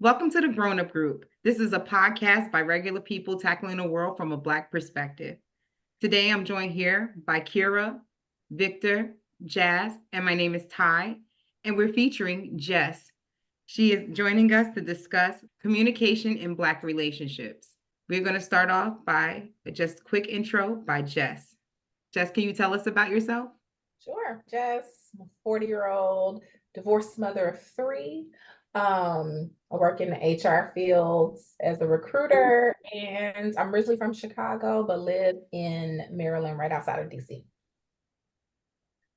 Welcome to the Grown Up Group. This is a podcast by regular people tackling the world from a Black perspective. Today, I'm joined here by Kira, Victor, Jazz, and my name is Ty, and we're featuring Jess. She is joining us to discuss communication in Black relationships. We're going to start off by just a quick intro by Jess. Jess, can you tell us about yourself? Sure. Jess, I'm a 40-year-old divorced mother of three. I work in the HR fields as a recruiter, and I'm originally from Chicago, but live in Maryland, right outside of DC.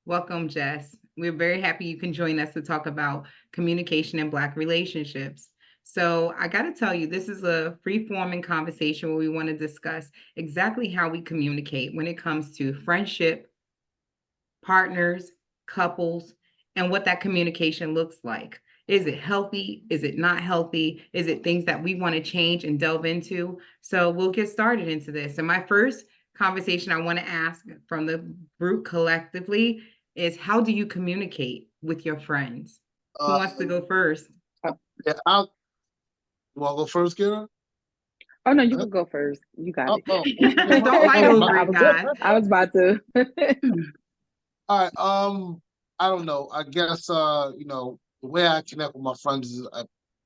Welcome, Jess. We're very happy you can join us to talk about communication in Black relationships. So, I got to tell you, this is a free-forming conversation where we want to discuss exactly how we communicate when it comes to friendship, partners, couples, and what that communication looks like. Is it healthy? Is it not healthy? Is it things that we want to change and delve into? So we'll get started into this. And my first conversation I want to ask from the group collectively is, how do you communicate with your friends? Who wants to go first? Yeah, I'll. You want to go first, Kira? Oh no, you can go first. You got it. Don't fight over it, guys. I was about to. All right. I don't know. I guess the way I connect with my friends is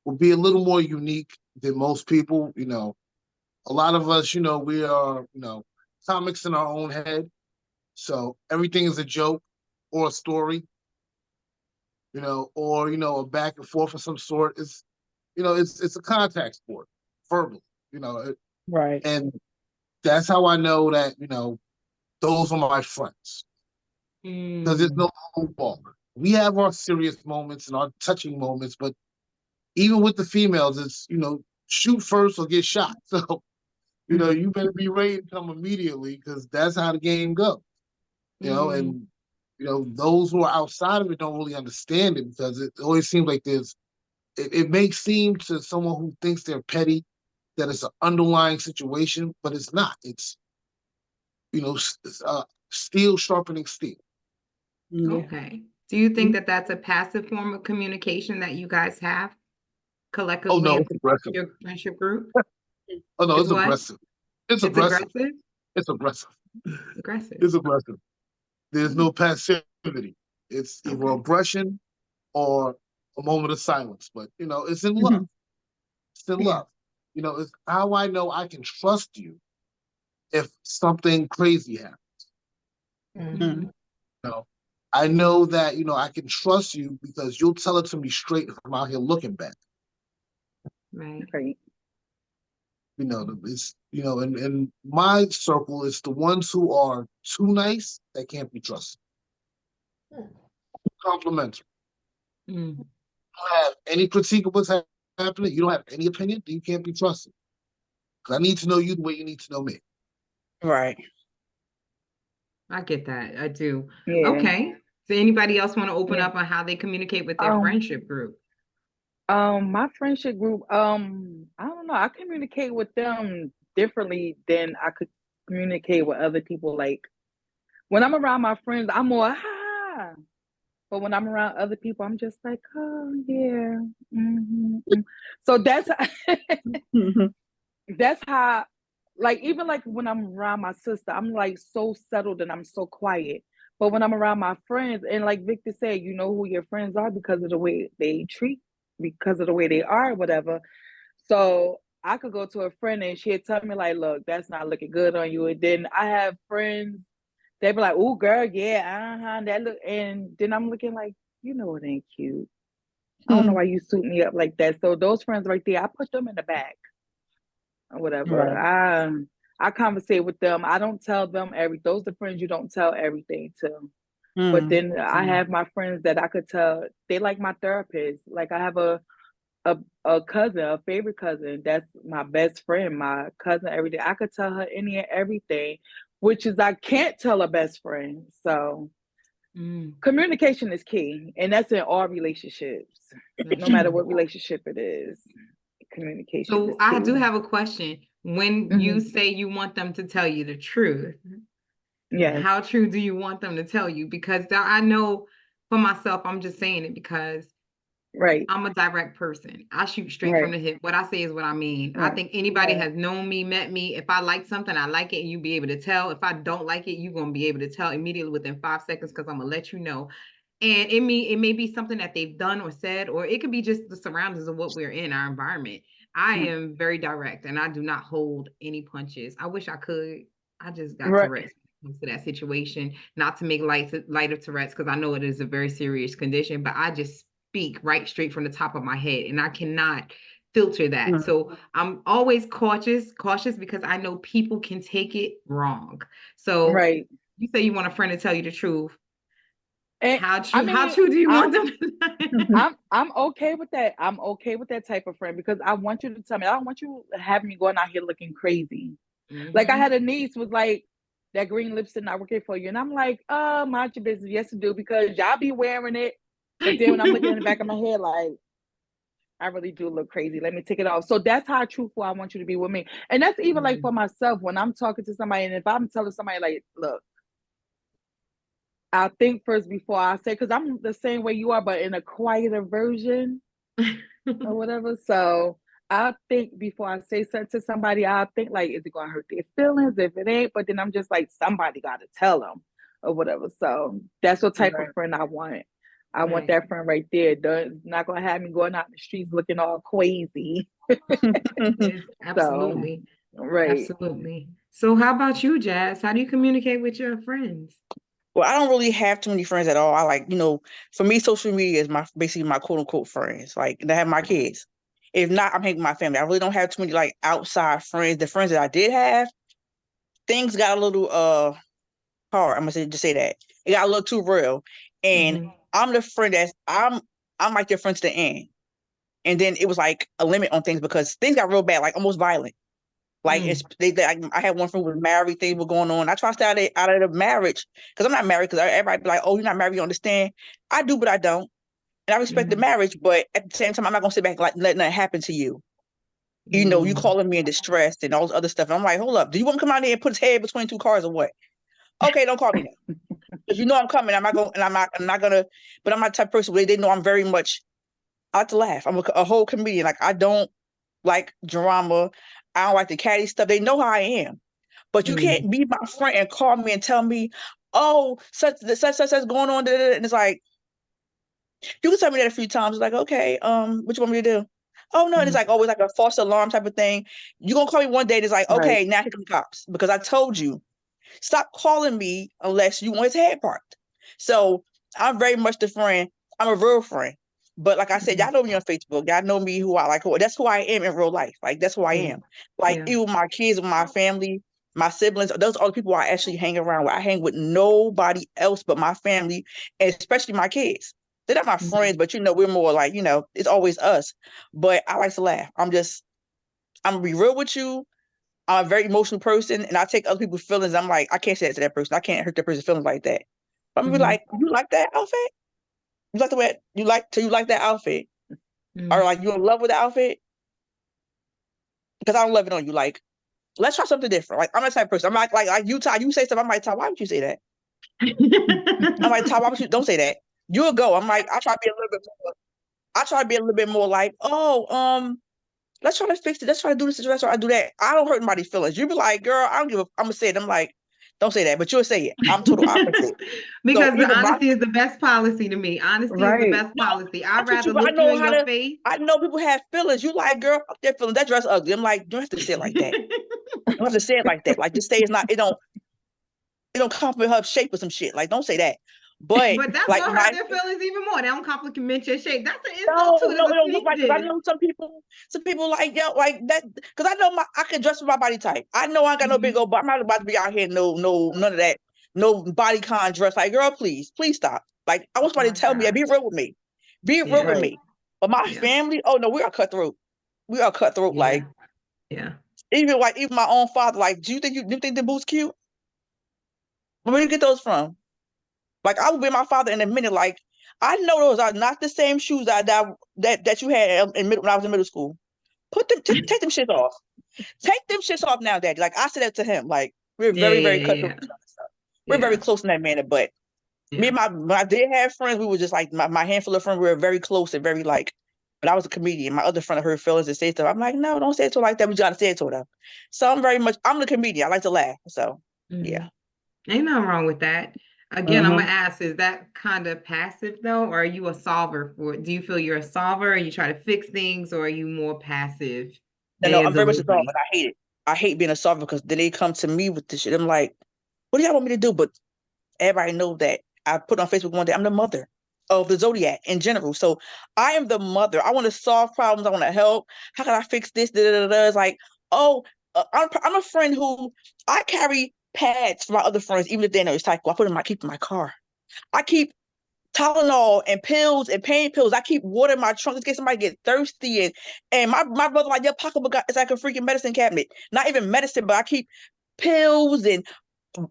will be a little more unique than most people. A lot of us, we are, comics in our own head. So everything is a joke or a story, or a back and forth of some sort. It's a contact sport, verbal. Right. And that's how I know that those are my friends. Because there's no hold bar. We have our serious moments and our touching moments, but even with the females, it's shoot first or get shot. So you better be ready to come immediately, because that's how the game goes. And those who are outside of it don't really understand it, because it always seems like it may seem to someone who thinks they're petty that it's an underlying situation, but it's not. It's steel sharpening steel. Okay. Do you think that that's a passive form of communication that you guys have collectively? Oh no, it's aggressive. Your friendship group? Oh no, it's what? aggressive. It's aggressive. It's aggressive. Aggressive. It's aggressive. There's no passivity. It's either aggression or a moment of silence. But it's in love. It's in love. It's how I know I can trust you if something crazy happens. I know that I can trust you because you'll tell it to me straight if I'm out here looking bad. Right. It's in my circle, it's the ones who are too nice that can't be trusted. Complimentary. You don't have any critique of what's happening. You don't have any opinion. You can't be trusted. Because I need to know you the way you need to know me. Right. I get that. I do. Yeah. Okay. So anybody else want to open up on how they communicate with their friendship group? My friendship group, I don't know. I communicate with them differently than I could communicate with other people. Like when I'm around my friends, I'm more ha. But when I'm around other people, I'm just like, oh yeah. So that's that's how, like, even like when I'm around my sister, I'm like so settled and I'm so quiet. But when I'm around my friends, and like Victor said, you know who your friends are because of the way they treat, because of the way they are, whatever. So I could go to a friend and she'd tell me like, look, that's not looking good on you. And then I have friends, they be like, oh girl, yeah, that look, and then I'm looking like, it ain't cute. I don't know why you suit me up like that. So those friends right there, I put them in the back or whatever. Right. I conversate with them. I don't tell them those are the friends you don't tell everything to. But then I have my friends that I could tell, they like my therapist. Like I have a cousin, a favorite cousin, that's my best friend, my cousin, everything. I could tell her any and everything, which is I can't tell a best friend. So communication is key, and that's in all relationships, no matter what relationship it is. Communication. So I do have a question. When you say you want them to tell you the truth, how true do you want them to tell you? Because I know for myself, I'm just saying it because Right. I'm a direct person. I shoot straight Right. from the hip. What I say is what I mean. I Right. think anybody Yeah. has known me, met me. If I like something, I like it, and you be able to tell. If I don't like it, you're gonna be able to tell immediately within 5 seconds because I'm gonna let you know. And it may be something that they've done or said, or it could be just the surroundings of what we're in, our environment. I Mm. am very direct and I do not hold any punches. I wish I could. I just got Right. Tourette's when it comes to that situation. Not to make light of Tourette's because I know it is a very serious condition, but I just speak right straight from the top of my head and I cannot filter that. Mm. So I'm always cautious because I know people can take it wrong. So Right. you say you want a friend to tell you the truth. And How I how mean, true do you I'm want them to I'm okay with that. I'm okay with that type of friend because I want you to tell me. I don't want you to have me going out here looking crazy. Like I Mhm. had a niece was like, that green lipstick not working for you. And I'm like, mind your business. Yes, it do, because y'all be wearing it. But then when I'm looking in the back of my head, like, I really do look crazy. Let me take it off. So that's how truthful I want you to be with me. And that's even like for myself when I'm talking to somebody, and if I'm telling somebody, like, look, I'll think first before I say, because I'm the same way you are, but in a quieter version or whatever. So I'll think before I say something to somebody. I'll think like, is it gonna hurt their feelings? If it ain't, but then I'm just like, somebody got to tell them or whatever. So that's what type Right. of friend I want. I want Right. that friend right there. Not gonna have me going out in the streets looking all crazy. Yes, So absolutely. right. Absolutely. So how about you, Jazz? How do you communicate with your friends? Well, I don't really have too many friends at all. I like, for me, social media is basically my quote unquote friends. Like, and I have my kids. If not, I'm hanging with my family. I really don't have too many like outside friends. The friends that I did have, things got a little hard. Just say that. It got a little too real. And Mhm. I'm the friend I'm like their friend to the end. And then it was like a limit on things because things got real bad, like almost violent. Like Mm. I had one friend who was married, things were going on. I tried to stay out of the marriage because I'm not married. Because everybody be like, "Oh, you're not married, you understand?" I do, but I don't, and I respect the Mhm. marriage. But at the same time, I'm not gonna sit back like letting that happen to you. You Mm. calling me in distress and all this other stuff. And I'm like, hold up, do you want me to come out here and put his head between two cars or what? Okay, don't call me now because you know I'm coming. I'm not going, and I'm not gonna. But I'm not the type of person where they know I'm very much. I like to laugh. I'm a whole comedian. Like I don't like drama. I don't like the catty stuff. They know how I am. But you Mm. can't be my friend and call me and tell me, oh, such going on. And it's like, you can tell me that a few times. It's like, okay, what you want me to do? Oh no, and it's Mm. like always like a false alarm type of thing. You're gonna call me one day and it's like, Right. okay, now here come the cops. Because I told you, stop calling me unless you want his head parked. So I'm very much the friend. I'm a real friend. But like I said, y'all know me on Facebook. Y'all know me who I like. That's who I am in real life. Like that's who I Yeah. am. Like Yeah. even with my kids, with my family, my siblings, those are the people I actually hang around with. I hang with nobody else but my family, and especially my kids. They're not my Mhm. friends, but we're more like, it's always us. But I like to laugh. I'm gonna be real with you. I'm a very emotional person, and I take other people's feelings. I'm like, I can't say that to that person. I can't hurt that person's feelings like that. But I'm gonna be Mhm. like, you like that outfit? You like the way you like that outfit? Or Mm. like you in love with the outfit? Because I don't love it on you. Like, let's try something different. Like, I'm that type of person. I'm like you, Ty. You say stuff. I'm like, Ty, why would you say that? I'm like, Ty, why would you don't say that? You'll go. I'm like, I try to be a little bit more. I try to be a little bit more like, oh, let's try to fix it. Let's try to do this. Let's try to do that. I don't hurt anybody's feelings. You be like, girl, I don't give a. I'm gonna say it. I'm like, don't say that, but you'll say it. I'm total opposite. So Because the even my honesty is the best policy to me. Honesty is the Right. best no, policy. I I'd treat you, rather but I look you know in how your to. face. I know people have feelings. You like, girl, fuck their feelings. That dress ugly. I'm like, you don't have to say it like that. You don't have to say it like that. Like, just say it's not. It don't compliment her shape or some shit. Like, don't say that. But But that's like gonna hurt my their feelings even more. They don't compliment your shape. That's an insult no, too. no, That's it a don't look sneak like because I diss. know some people like like that because I know I can dress for my body type. I know I ain't got no big Mhm. old but I'm not about to be out here no none of that no body con dress. Like girl, please stop. Like I Oh want somebody my to tell me, be gosh. real with me, be real Yeah. with Right. me. But my Yeah. family, oh no, we are cutthroat. We are cutthroat. Yeah. Like Yeah. even my own father. Like, do you think the boots cute? Where you get those from? Like I will be my father in a minute. Like I know those are not the same shoes that you had when I was in middle school. Put them take them shits off. Take them shits off now, Daddy. Like I said that to him. Like we're Yeah. very, very Yeah. cutthroat Yeah. with each other. We're very Yeah. close in that manner, but Me Yeah. and when I did have friends, we were just like my handful of friends. We were very close and very like. But I was a comedian. My other friend hurt feelings and say stuff. I'm like, no, don't say it to her like that. We gotta say it to her though. So I'm the comedian. I like to laugh. So yeah. Ain't nothing wrong with that. Again, I'm gonna ask, is that kind of passive though, or are you a solver for it? Do you feel you're a solver and you try to fix things, or are you more passive No, and I'm very much a solver, delivery? but I hate it. I hate being a solver because then they come to me with this shit. I'm like, what do y'all want me to do? But everybody know that I put on Facebook one day, I'm the mother of the Zodiac in general. So I am the mother. I want to solve problems. I want to help. How can I fix this? Da, da, da, da. It's like, oh, I'm a friend who I carry pads for my other friends, even if they're in a recycle. I keep in my car. I keep Tylenol and pills and pain pills. I keep water in my trunk in case somebody get thirsty. And my brother like, your pocketbook is like a freaking medicine cabinet. Not even medicine, but I keep pills and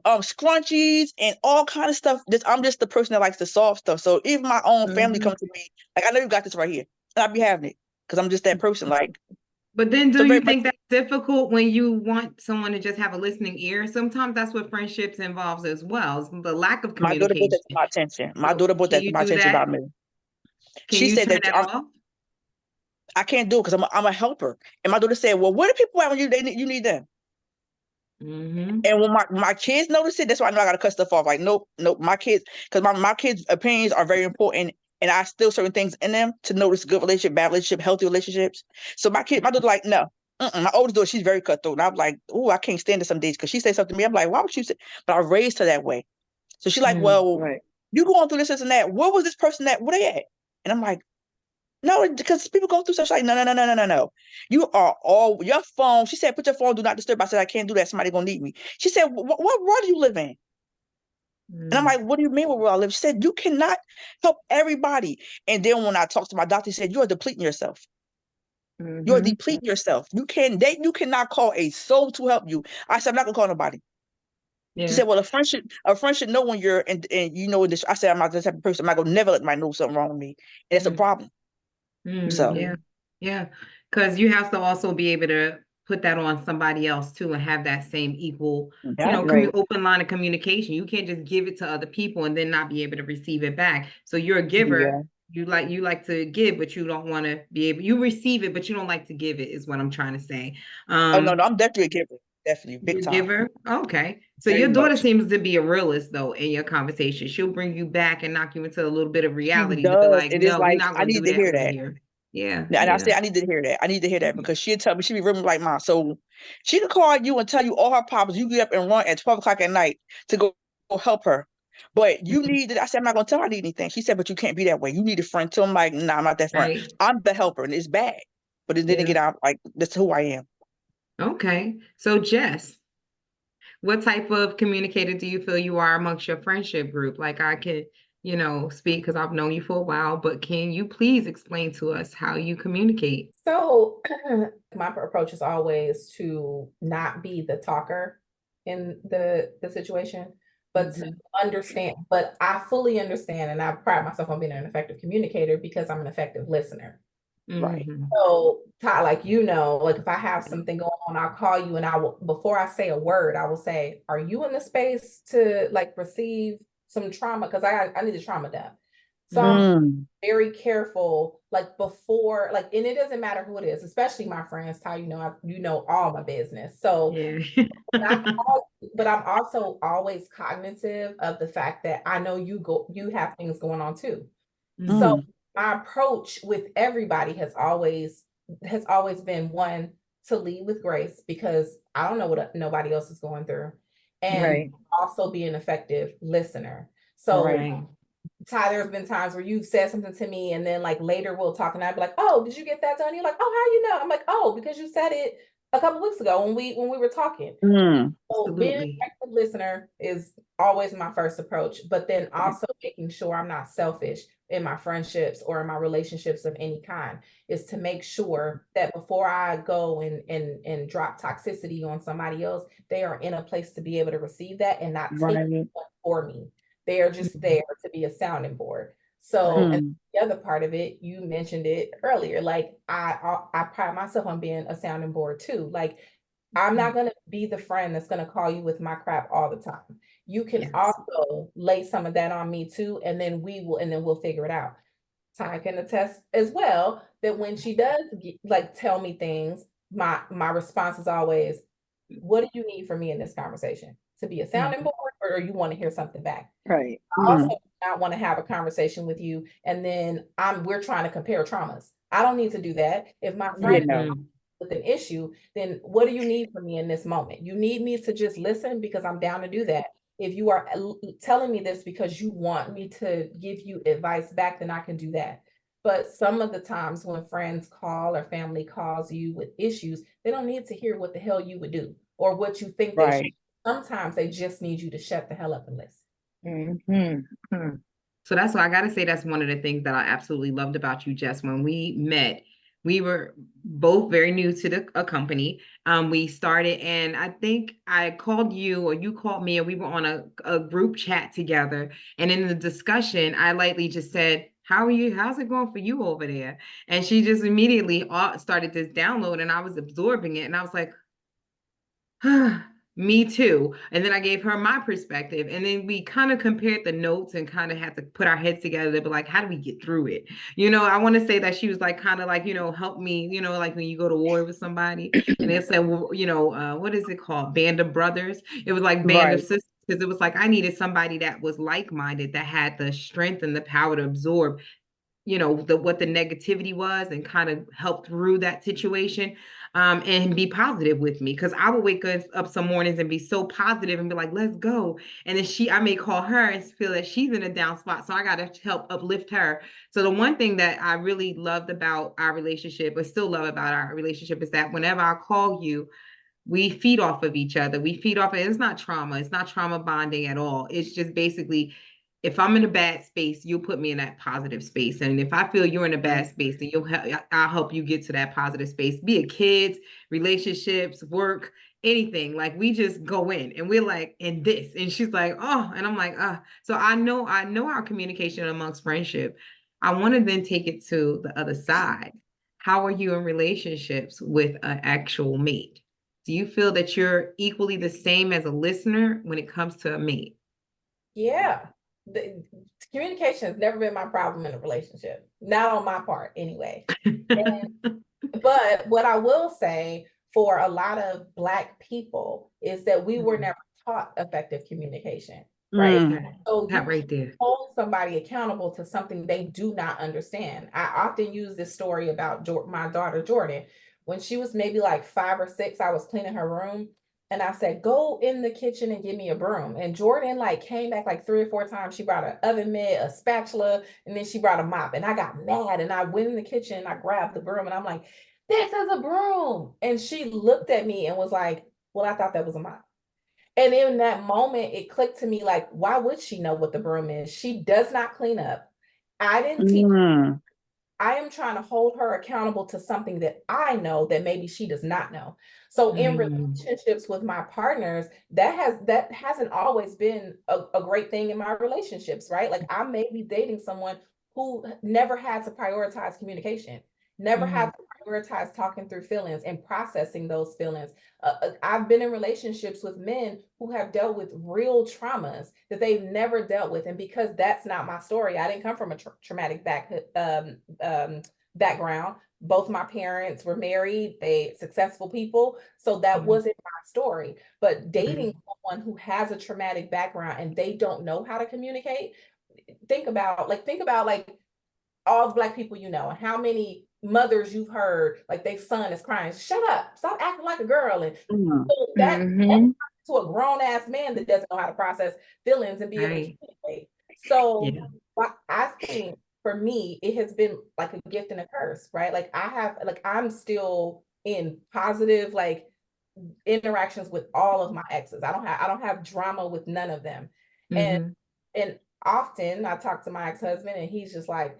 scrunchies and all kind of stuff. I'm just the person that likes to solve stuff. So even my own family comes to me, like, I know you got this right here. And I be having it because I'm just that person. Like, But then so do very you much think that's difficult when you want someone to just have a listening ear? Sometimes that's what friendships involves as well, is the lack of my daughter brought that communication. to my attention. My So daughter brought can that to you my do attention that? about me. Can She you said turn that that off? I can't do it because I'm a helper. And my daughter said, well, where do people at when you need them? Mm-hmm. And when my kids notice it, that's why I know I gotta cut stuff off. Like, nope, my kids, because my kids' opinions are very important, and I still certain things in them to notice good relationship, bad relationship, healthy relationships. So my daughter like, no. My oldest daughter, she's very cutthroat. And I'm like, oh, I can't stand it some days because she says something to me. I'm like, why would you say? But I raised her that way. So she's like, well, Right. you going through this and that. Where was this person at? Where they at? And I'm like, no, because people go through stuff like, no, no, no, no, no, no, no. You are all your phone. She said, put your phone, do not disturb. I said, I can't do that. Somebody gonna need me. She said, what world do you live in? And I'm like, what do you mean what world I live? She said, you cannot help everybody. And then when I talked to my doctor, he said, you are depleting yourself. You are depleting yourself. You cannot call a soul to help you. I said, I'm not gonna call nobody. She Yeah. said, well, a friend should know when you're and you know this. I said, I'm not the type of person. I'm not gonna never let anybody know something wrong with me. And it's a problem. So Yeah. Yeah. Because you have to also be able to put that on somebody else too and have that same equal, yeah, Right. open line of communication. You can't just give it to other people and then not be able to receive it back. So you're a giver. yeah. You like to give, but you don't want to be able, you receive it, but you don't like to give it, is what I'm trying to say. Oh no, I'm definitely a giver. Definitely, big You time. giver. Okay. So Very your daughter much. seems to be a realist though in your conversation. She'll bring you back and knock you into a little bit of She reality to be does. like, It is no, we're like not I going to need do to that hear over that. here. Yeah. And I Yeah. say I need to hear that. I need to hear that because she'll tell me, she'll be really like, Mom. So she can call you and tell you all her problems. You get up and run at 12 o'clock at night to go help her. But you need it. I said, I'm not gonna tell her I need anything. She said, but you can't be that way. You need a friend too. I'm like, nah, I'm not that friend. Right. I'm the helper, and it's bad. But it didn't Yeah. get out like that's who I am. Okay. So Jess, what type of communicator do you feel you are amongst your friendship group? Like I could, speak because I've known you for a while, but can you please explain to us how you communicate? So my approach is always to not be the talker in the situation, but to understand. But I fully understand, and I pride myself on being an effective communicator because I'm an effective listener. Right. Mhm. So, Ty, like like if I have something going on, I'll call you and I will, before I say a word, I will say, "Are you in the space to like receive some trauma? Because I need the trauma done." So I'm Mm. very careful, like before, like, and it doesn't matter who it is, especially my friends. Ty, you know all my business. So, Yeah. but I'm also always cognitive of the fact that I know you have things going on too. So Mm. my approach with everybody has always been one to lead with grace because I don't know what nobody else is going through, and Right. also be an effective listener. So Right. Ty, there's been times where you've said something to me, and then like later we'll talk, and I'd be like, "Oh, did you get that done?" You're like, "Oh, how you know?" I'm like, "Oh, because you said it a couple weeks ago when we were talking." Mm. So being an Absolutely. active listener is always my first approach, but then also making sure I'm not selfish in my friendships or in my relationships of any kind is to make sure that before I go and drop toxicity on somebody else, they are in a place to be able to receive that and not take Right. it for me. They are just there to be a sounding board. So, and Mm. the other part of it, you mentioned it earlier, like I pride myself on being a sounding board too. Like I'm not going to be the friend that's going to call you with my crap all the time. You can Yes. also lay some of that on me too, and then we'll figure it out. Ty can attest as well that when she does tell me things, my response is always, what do you need from me in this conversation? To be a sounding board, or you want to hear something back? Right. I also do not want to have a conversation with you and then we're trying to compare traumas. I don't need to do that. If my friend You know. is with an issue, then what do you need from me in this moment? You need me to just listen, because I'm down to do that. If you are telling me this because you want me to give you advice back, then I can do that. But some of the times when friends call or family calls you with issues, they don't need to hear what the hell you would do or what you think they should. Right. Sometimes they just need you to shut the hell up and listen. Mm-hmm. So that's why I got to say that's one of the things that I absolutely loved about you, Jess. When we met, we were both very new to a company. We started, and I think I called you or you called me, and we were on a group chat together. And in the discussion, I lightly just said, "How are you? How's it going for you over there?" And she just immediately started this download, and I was absorbing it, and I was like, me too. And then I gave her my perspective. And then we kind of compared the notes and kind of had to put our heads together to be like, how do we get through it? I want to say that she was like, kind of like, help me, like when you go to war with somebody and they said, well, what is it called? Band of Brothers. It was like Band of Right. Sisters. Because it was like I needed somebody that was like-minded, that had the strength and the power to absorb what the negativity was and kind of help through that situation, and be positive with me, because I would wake up some mornings and be so positive and be like, let's go. And then I may call her and feel that she's in a down spot, so I got to help uplift her. So the one thing that I really loved about our relationship, but still love about our relationship, is that whenever I call you, we feed off of each other. We feed off, and it's not trauma. It's not trauma bonding at all. It's just basically, if I'm in a bad space, you'll put me in that positive space. And if I feel you're in a bad space, then I'll help you get to that positive space, be it kids, relationships, work, anything. Like, we just go in and we're like, in this. And she's like, oh, and I'm like, so I know our communication amongst friendship. I want to then take it to the other side. How are you in relationships with an actual mate? Do you feel that you're equally the same as a listener when it comes to a mate? Yeah. The communication has never been my problem in a relationship. Not on my part, anyway. But what I will say for a lot of Black people is that we were never taught effective communication, right? So you That right there. hold somebody accountable to something they do not understand. I often use this story about my daughter, Jordan. When she was maybe like 5 or 6, I was cleaning her room. And I said, go in the kitchen and give me a broom. And Jordan came back like 3 or 4 times. She brought an oven mitt, a spatula, and then she brought a mop. And I got mad and I went in the kitchen and I grabbed the broom and I'm like, this is a broom. And she looked at me and was like, well, I thought that was a mop. And in that moment, it clicked to me like, why would she know what the broom is? She does not clean up. I didn't teach. I am trying to hold her accountable to something that I know that maybe she does not know. So in relationships with my partners, that hasn't always been a great thing in my relationships, right? Like, I may be dating someone who never had to prioritize communication, never had to prioritize talking through feelings and processing those feelings. I've been in relationships with men who have dealt with real traumas that they've never dealt with. And because that's not my story, I didn't come from a traumatic background. Both my parents were married, they successful people. So that wasn't my story. But dating someone who has a traumatic background and they don't know how to communicate, think about all the Black people you know, and how many mothers you've heard like their son is crying, shut up, stop acting like a girl. And so that's to a grown-ass man that doesn't know how to process feelings and be able to communicate. So I think for me, it has been like a gift and a curse, right? Like, I'm still in positive interactions with all of my exes. I don't have drama with none of them. And often I talk to my ex-husband and he's just like,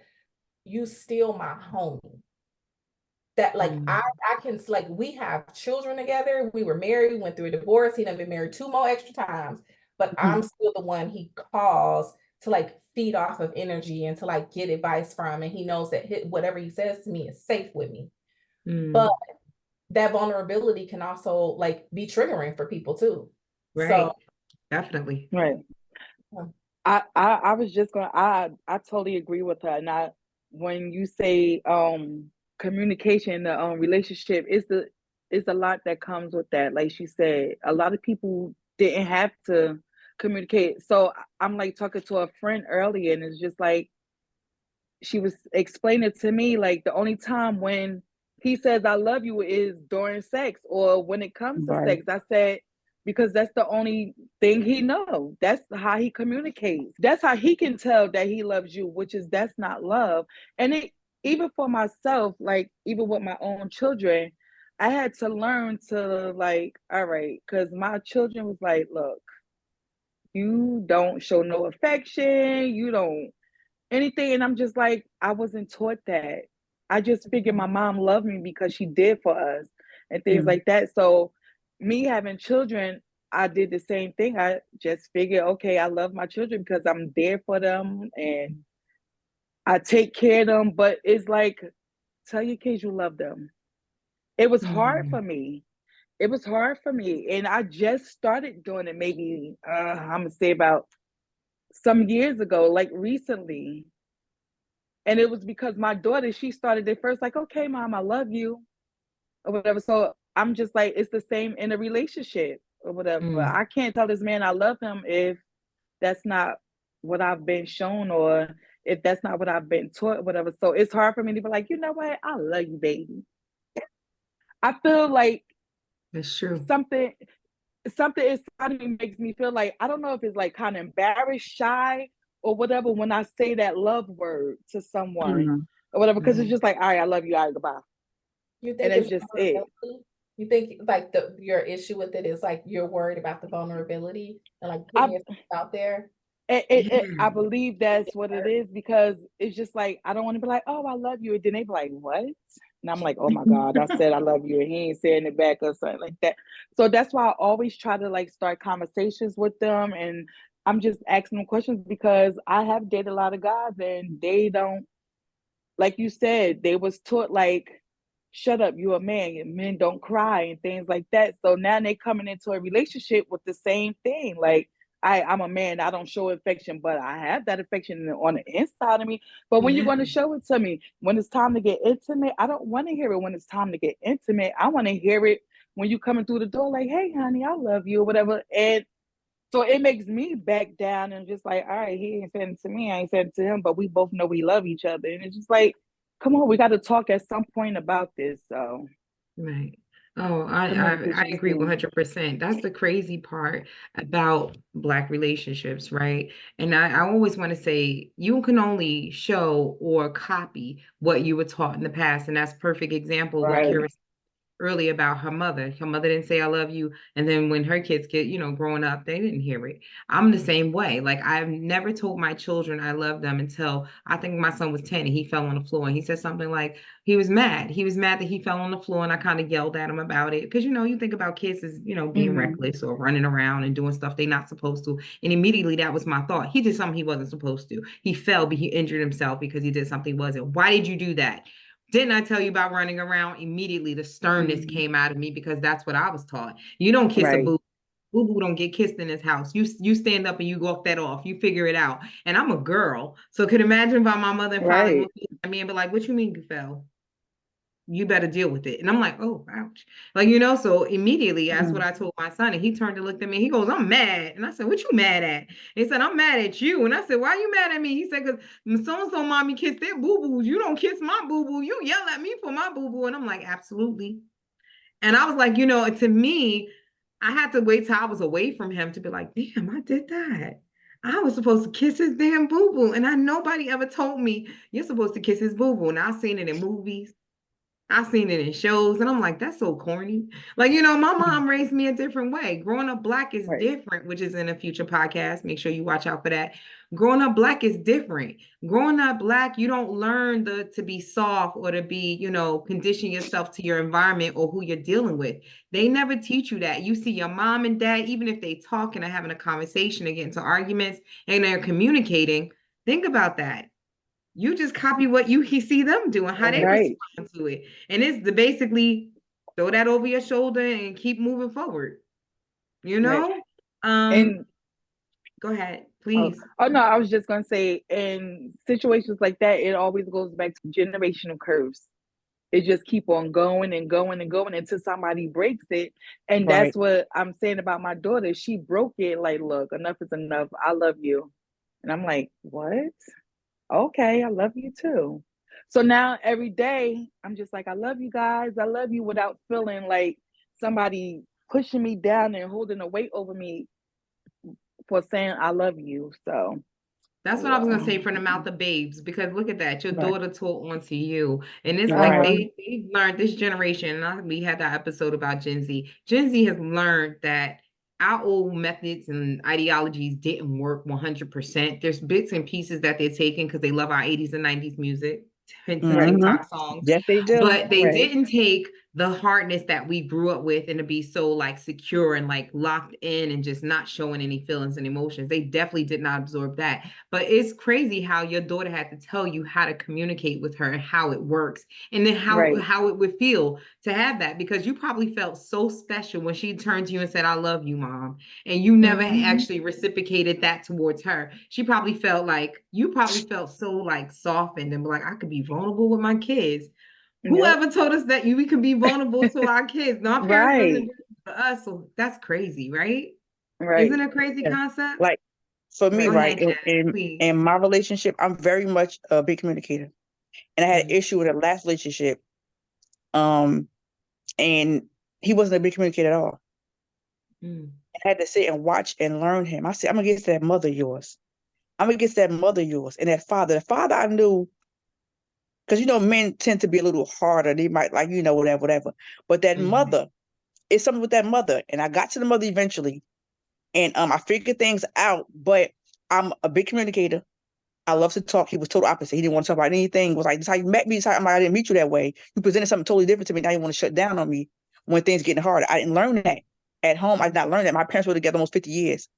you still my homie. That I can, we have children together. We were married, we went through a divorce. He done been married 2 more extra times, but I'm still the one he calls to feed off of energy and to get advice from. And he knows that whatever he says to me is safe with me. But that vulnerability can also like be triggering for people too. Right. So Definitely. Right. Yeah. I was just gonna I totally agree with her. And when you say communication, the relationship is a lot that comes with that. Like she said, a lot of people didn't have to communicate. So I'm like talking to a friend earlier, and it's just like she was explaining to me like the only time when he says I love you is during sex or when it comes to Right. sex. I said, because that's the only thing he knows. That's how he communicates. That's how he can tell that he loves you, which is that's not love. And it even for myself, like even with my own children, I had to learn to like, all right, because my children was like, look, you don't show no affection, you don't anything. And I'm just like, I wasn't taught that. I just figured my mom loved me because she did for us and things Mm. like that. So me having children, I did the same thing. I just figured, okay, I love my children because I'm there for them and I take care of them. But it's like, tell your kids you love them. It was hard for Mhm. me. It was hard for me. And I just started doing it maybe, I'm going to say about some years ago, like recently. And it was because my daughter, she started it first, like, okay, mom, I love you, or whatever. So I'm just like, it's the same in a relationship or whatever. Mm. I can't tell this man I love him if that's not what I've been shown or if that's not what I've been taught, or whatever. So it's hard for me to be like, you know what? I love you, baby. I feel like That's true. something inside of me makes me feel like I don't know if it's like kind of embarrassed, shy, or whatever when I say that love word to someone Mhm. or whatever, because it's Right. just like, all right, I love you, all right, goodbye. you And think it's it's just it. vulnerability? You think like your issue with it is like you're worried about the vulnerability and like I putting yourself out there? I Mm. believe that's what it is because it's just like I don't want to be like, oh, I love you, and then they be like, what? And I'm like, oh my God, I said I love you, and he ain't saying it back or something like that. So that's why I always try to like start conversations with them, and I'm just asking them questions because I have dated a lot of guys, and they don't, like you said, they was taught like, shut up, you a man, and men don't cry and things like that. So now they coming into a relationship with the same thing. Like, I'm a man, I don't show affection, but I have that affection on the inside of me. But when you're Yeah. going to show it to me, when it's time to get intimate, I don't want to hear it when it's time to get intimate. I want to hear it when you coming through the door, like, hey, honey, I love you, or whatever. And so it makes me back down and just like, all right, he ain't saying it to me, I ain't saying it to him, but we both know we love each other. And it's just like, come on, we got to talk at some point about this. So Right. Oh, I communication is agree key. 100%. That's the crazy part about Black relationships, right? And I always want to say you can only show or copy what you were taught in the past. And that's perfect example what Right. Kira early about her mother. Her mother didn't say I love you. And then when her kids get, growing up, they didn't hear it. I'm the same way. Like I've never told my children I love them until I think my son was 10 and he fell on the floor and he said something like he was mad. He was mad that he fell on the floor and I kind of yelled at him about it. Because you think about kids as, being Mm-hmm. reckless or running around and doing stuff they're not supposed to. And immediately that was my thought. He did something he wasn't supposed to. He fell, but he injured himself because he did something he wasn't. Why did you do that? Didn't I tell you about running around? Immediately, the sternness Mm-hmm. came out of me because that's what I was taught. You don't kiss a Right. boo. Boo boo don't get kissed in this house. You stand up and you walk that off. You figure it out. And I'm a girl, so could imagine if my mother and father Right. looked at me and be like, "What you mean you fell? You better deal with it." And I'm like, "Oh, ouch!" Like so immediately that's what Mm-hmm. I told my son, and he turned and looked at me. He goes, "I'm mad," and I said, "What you mad at?" He said, "I'm mad at you," and I said, "Why you mad at me?" He said, "Because so and so mommy kissed their boo boos. You don't kiss my boo boo. You yell at me for my boo boo," and I'm like, "Absolutely." And I was like, to me, I had to wait till I was away from him to be like, "Damn, I did that. I was supposed to kiss his damn boo boo," and nobody ever told me you're supposed to kiss his boo boo. And I've seen it in movies. I've seen it in shows, and I'm like, that's so corny. Like, my mom raised me a different way. Growing up Black is Right. different, which is in a future podcast. Make sure you watch out for that. Growing up Black is different. Growing up Black, you don't learn to be soft or to be, condition yourself to your environment or who you're dealing with. They never teach you that. You see your mom and dad, even if they talking or having a conversation or get into arguments and they're communicating, think about that. You just copy what you see them do and how they Right. respond to it. And it's basically throw that over your shoulder and keep moving forward. You know? And Go ahead, oh, please. oh no, I was just gonna say, in situations like that, it always goes back to generational curves. It just keep on going and going and going until somebody breaks it. And Right. that's what I'm saying about my daughter. She broke it. Like, look, enough is enough. I love you. And I'm like, what? Okay, I love you too. So now every day I'm just like, I love you guys. I love you, without feeling like somebody pushing me down and holding a weight over me for saying I love you. So That's what I was yeah. gonna say, from the mouth of babes, because look at that, your Right. daughter taught onto you. And it's like Right. they've learned, this generation, and we had that episode about Gen Z. Gen Z has learned that our old methods and ideologies didn't work 100%. There's bits and pieces that they're taking because they love our 80s and 90s music, hence the Mhm. TikTok songs. Yes, they do. But they Right. didn't take the hardness that we grew up with and to be so like secure and like locked in and just not showing any feelings and emotions. They definitely did not absorb that. But it's crazy how your daughter had to tell you how to communicate with her and how it works, and then Right. how it would feel to have that, because you probably felt so special when she turned to you and said, "I love you, Mom," and you never actually reciprocated that towards her. She probably felt like you probably felt so like softened and like, I could be vulnerable with my kids. Yep. Whoever told us that we can be vulnerable to our kids? No, our parents wasn't Right. doing it for us, so that's crazy, right? Right. Isn't it a crazy Yeah. concept? Like for me, Go right, ahead, Jen, in please. my relationship, I'm very much a big communicator. And I had an Mm, issue with a last relationship. And he wasn't a big communicator at all. mm, I had to sit and watch and learn him. I said, I'm against that mother of yours. I'm against that mother of yours. And that father. The father I knew, because men tend to be a little harder. They might like, whatever, whatever. But that mhm. mother, it's something with that mother. And I got to the mother eventually. And I figured things out, but I'm a big communicator. I love to talk. He was total opposite. He didn't want to talk about anything. It was like, this is how you met me. I'm like, I didn't meet you that way. You presented something totally different to me. Now you want to shut down on me when things getting hard. I didn't learn that at home. I did not learn that. My parents were together almost 50 years.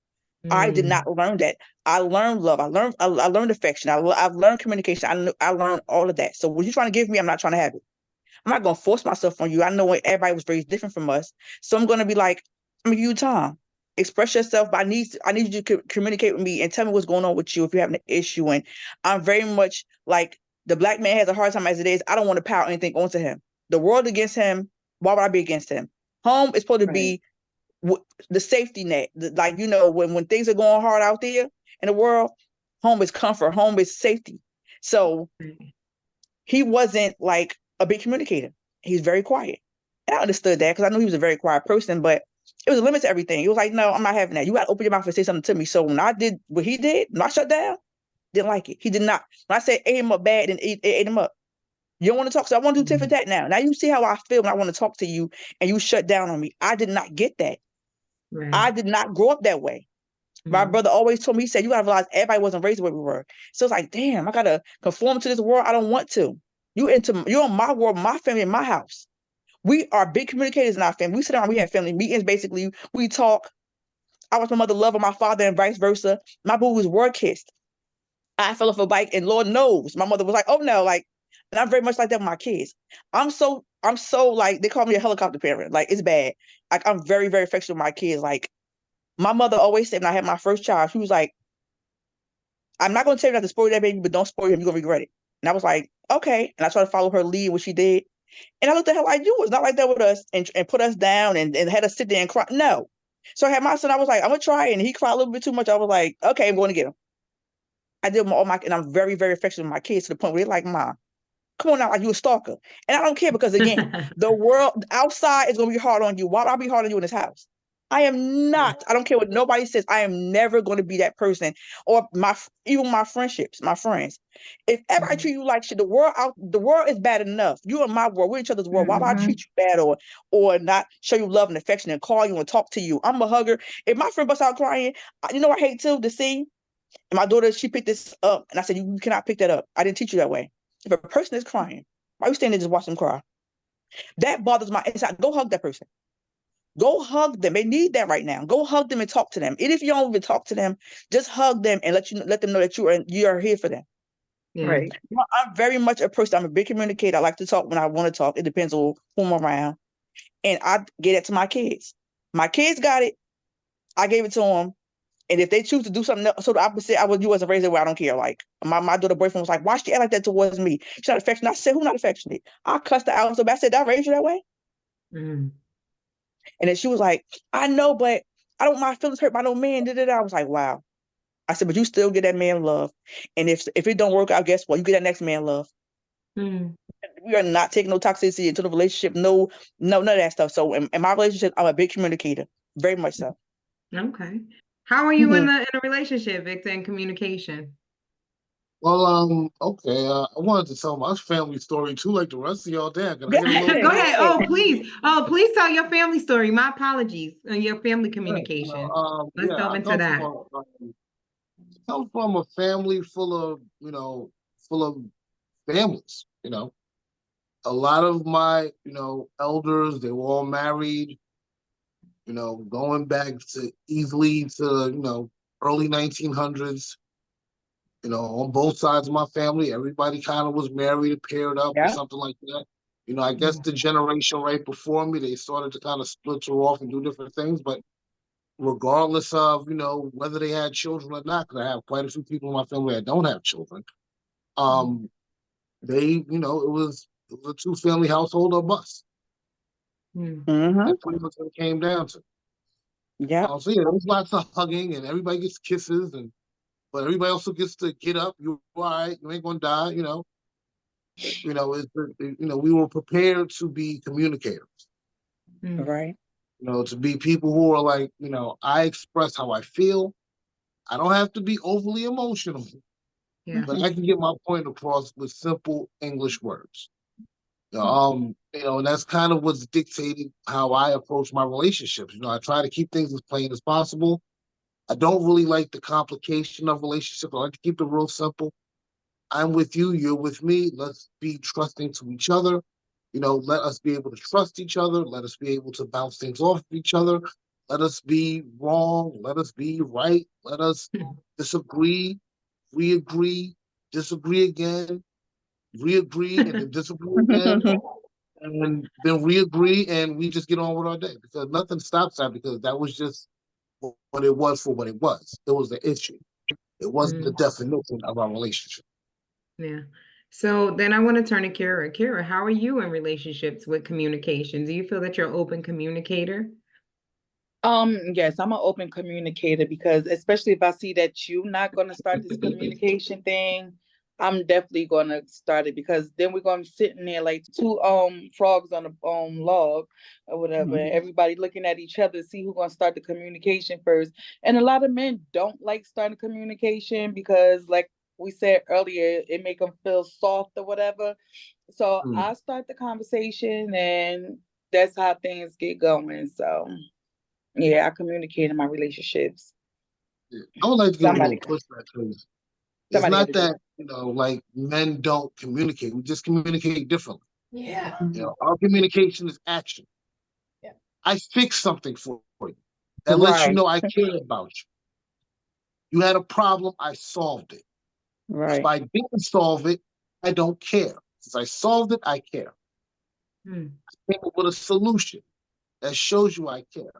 I did not learn that. I learned love. I learned affection. I've learned communication. I learned all of that. So what you're trying to give me, I'm not trying to have it. I'm not going to force myself on you. I know everybody was raised different from us. So I'm going to be like, I'm going to give you time. Express yourself, but I need you to communicate with me and tell me what's going on with you if you're having an issue. And I'm very much like, the black man has a hard time as it is. I don't want to power anything onto him. The world against him, why would I be against him? Home is supposed to be the safety net. When things are going hard out there in the world, home is comfort. Home is safety. So he wasn't like a big communicator. He's very quiet. And I understood that because I knew he was a very quiet person, but it was a limit to everything. He was like, no, I'm not having that. You got to open your mouth and say something to me. So when I did what he did, when I shut down, didn't like it. He did not. When I said ate him up bad, and it ate him up. You don't want to talk, so I want to do tit for tat now. Now you see how I feel when I want to talk to you and you shut down on me. I did not get that. Right. I did not grow up that way. My brother always told me, he said, you gotta realize everybody wasn't raised the way we were. So it's like, damn, I gotta conform to this world. I don't want to. You're in my world, my family, in my house. We are big communicators in our family. We sit down, we have family meetings, basically. We talk. I watch my mother love my father and vice versa. My boo was word kissed. I fell off a bike and Lord knows, my mother was like, oh no, like, and I'm very much like that with my kids. I'm so like, they call me a helicopter parent. Like, it's bad. Like, I'm very, very affectionate with my kids. Like, my mother always said when I had my first child, she was like, I'm not going to tell you not to spoil that baby, but don't spoil him. You're going to regret it. And I was like, okay. And I tried to follow her lead, what she did. And I looked at her like, you was not like that with us and put us down and had us sit there and cry. No. So I had my son, I was like, I'm going to try it. And he cried a little bit too much. I was like, okay, I'm going to get him. I did and I'm very, very affectionate with my kids to the point where they're like, Mom, come on now, like you a stalker. And I don't care because, again, the world outside is going to be hard on you. Why would I be hard on you in this house? I am not. I don't care what nobody says. I am never going to be that person. Or even my friendships, my friends. If ever I treat you like shit, the world is bad enough. You in my world, we're each other's world. Why would I treat you bad or not show you love and affection and call you and talk to you? I'm a hugger. If my friend busts out crying, you know what I hate too to see? And my daughter, she picked this up, and I said, you cannot pick that up. I didn't teach you that way. If a person is crying, why are you standing there just watch them cry? That bothers my inside. Go hug that person. Go hug them. They need that right now. Go hug them and talk to them. And if you don't even talk to them, just hug them and let them know that you are here for them. Yeah. Right. I'm very much a person. I'm a big communicator. I like to talk when I want to talk. It depends on who I'm around. and I gave it to my kids. My kids got it. I gave it to them. And if they choose to do something else, so the opposite, I would you as a razor where I don't care. Like my daughter boyfriend was like, why she act like that towards me? She's not affectionate. I said, who not affectionate? I cussed her out so bad. I said, did I raise you that way? Mm. And then she was like, I know, but I don't want my feelings hurt by no man. I was like, wow. I said, but you still get that man love. And if it don't work out, guess what? You get that next man love. Mm. We are not taking no toxicity into the relationship. No, none of that stuff. So in my relationship, I'm a big communicator. Very much so. Okay. How are you in Mhm. a relationship, Victor, in communication? Well, okay. I wanted to tell my family story too, like the rest of y'all. Damn, can I Yeah, get a little Go bit? ahead. yeah. Oh, please tell your family story. My apologies on your family Yeah, communication. Let's yeah. delve into that. I come from a family full of, full of families. A lot of my, elders, they were all married. Going back to easily to, early 1900s. On both sides of my family, everybody kind of was married and paired up or Yeah. something like that. I guess the generation right before me, they started to kind of split off and do different things. But regardless of, whether they had children or not, because I have quite a few people in my family that don't have children, it was a two-family household or bust. Mm. Mm-hmm. That's pretty much what it came down to. Yeah. So yeah, there's lots of hugging and everybody gets kisses but everybody also gets to get up. You all right? You ain't gonna die. We were prepared to be communicators. Mm. Right. To be people who are like, I express how I feel. I don't have to be overly emotional, Yeah. but I can get my point across with simple English words. And that's kind of what's dictated how I approach my relationships. I try to keep things as plain as possible. I don't really like the complication of relationships. I like to keep it real simple. I'm with you, you're with me. Let's be trusting to each other. Let us be able to trust each other. Let us be able to bounce things off of each other. Let us be wrong. Let us be right. Let us disagree, re-agree, disagree again, re-agree, and then disagree again, and then re-agree, and we just get on with our day because nothing stops that because that was just what it was for what it was. It was the issue. It wasn't the Mm. definition of our relationship. Yeah. So then I want to turn to Kara. Kara, how are you in relationships with communication? Do you feel that you're an open communicator? Yes, I'm an open communicator because especially if I see that you're not gonna start this communication thing, I'm definitely gonna start it because then we're gonna sit in there like two frogs on a log or whatever, and everybody looking at each other to see who's gonna start the communication first. And a lot of men don't like starting communication because like we said earlier, it make them feel soft or whatever. So I start the conversation and that's how things get going. So yeah, I communicate in my relationships. I would like to give a Somebody, little pushback because it's somebody got not to do that, it. like men don't communicate. We just communicate differently. Yeah. Our communication is action. Yeah. I fix something for you. That lets you Right. know I care about you. You had a problem, I solved it. If Right. I didn't solve it, I don't care. Since I solved it, I care. Mm. I came up with a solution that shows you I care.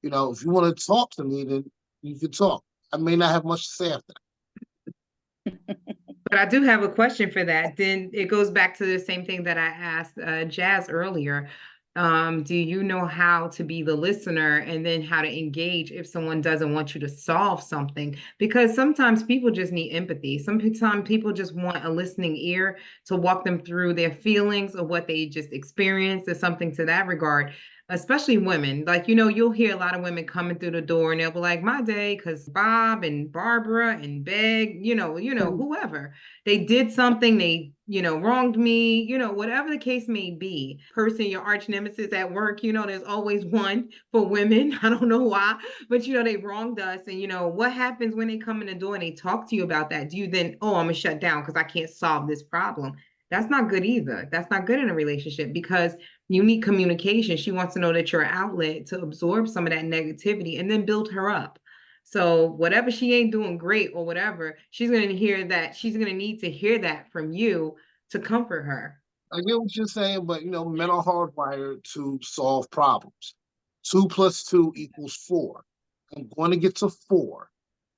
If you want to talk to me, then you can talk. I may not have much to say after that. But I do have a question for that. Then it goes back to the same thing that I asked Jazz earlier. Do you know how to be the listener and then how to engage if someone doesn't want you to solve something? Because sometimes people just need empathy. Sometimes people just want a listening ear to walk them through their feelings or what they just experienced or something to that regard. Especially women, like, you'll hear a lot of women coming through the door and they'll be like, my day, because Bob and Barbara and Beg, whoever, they did something, they, wronged me, whatever the case may be. Person, your arch nemesis at work, there's always one for women. I don't know why, but they wronged us. And what happens when they come in the door and they talk to you about that? Do you then, oh, I'm gonna shut down because I can't solve this problem? That's not good either. That's not good in a relationship because you need communication. She wants to know that you're an outlet to absorb some of that negativity and then build her up. So whatever she ain't doing great or whatever, she's going to hear that. She's going to need to hear that from you to comfort her. I get what you're saying, but men are hardwired to solve problems. 2 + 2 = 4. I'm going to get to 4.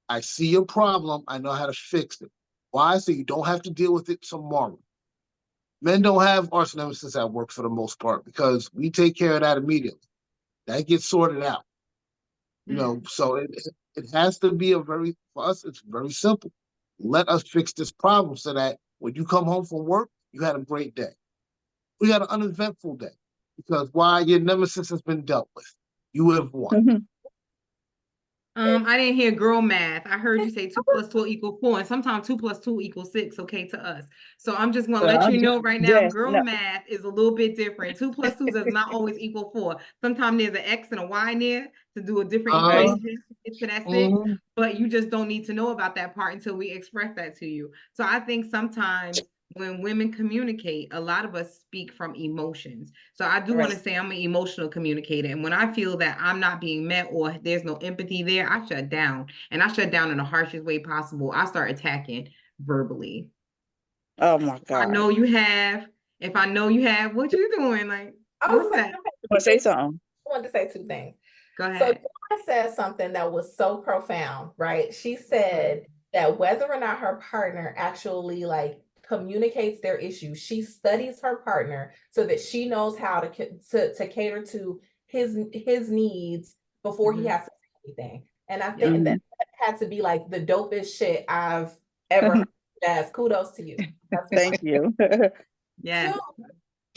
I see a problem. I know how to fix it. Why? So you don't have to deal with it tomorrow. Men don't have arch nemesis at work for the most part because we take care of that immediately. That gets sorted out. So it has to be for us, it's very simple. Let us fix this problem so that when you come home from work, you had a great day. We had an uneventful day because why? Your nemesis has been dealt with. You have won. I didn't hear girl math. I heard you say 2 + 2 = 4, and sometimes 2 + 2 = 6. Okay, to us. So I'm just gonna let you know right now, Yes, girl no. math is a little bit different. 2 + 2 does not always equal 4. Sometimes there's an X and a Y in there to do a different Right. equation to get to that 6. Mhm. But you just don't need to know about that part until we express that to you. So I think sometimes when women communicate, a lot of us speak from emotions. So I do want to Right. say I'm an emotional communicator. And when I feel that I'm not being met or there's no empathy there, I shut down. And I shut down in the harshest way possible. I start attacking verbally. Oh my If I God. know you have, what you doing? Like, I was what's like, that? You want to say something? I wanted to say 2 things. Go So ahead. Donna said something that was so profound, right? She said that whether or not her partner actually like communicates their issues, she studies her partner so that she knows how to cater to his needs before he Mhm. has to say anything. And I Yeah. think that had to be like the dopest shit I've ever heard. Jazz, kudos to you. That's one. Thank you. Yes. Two,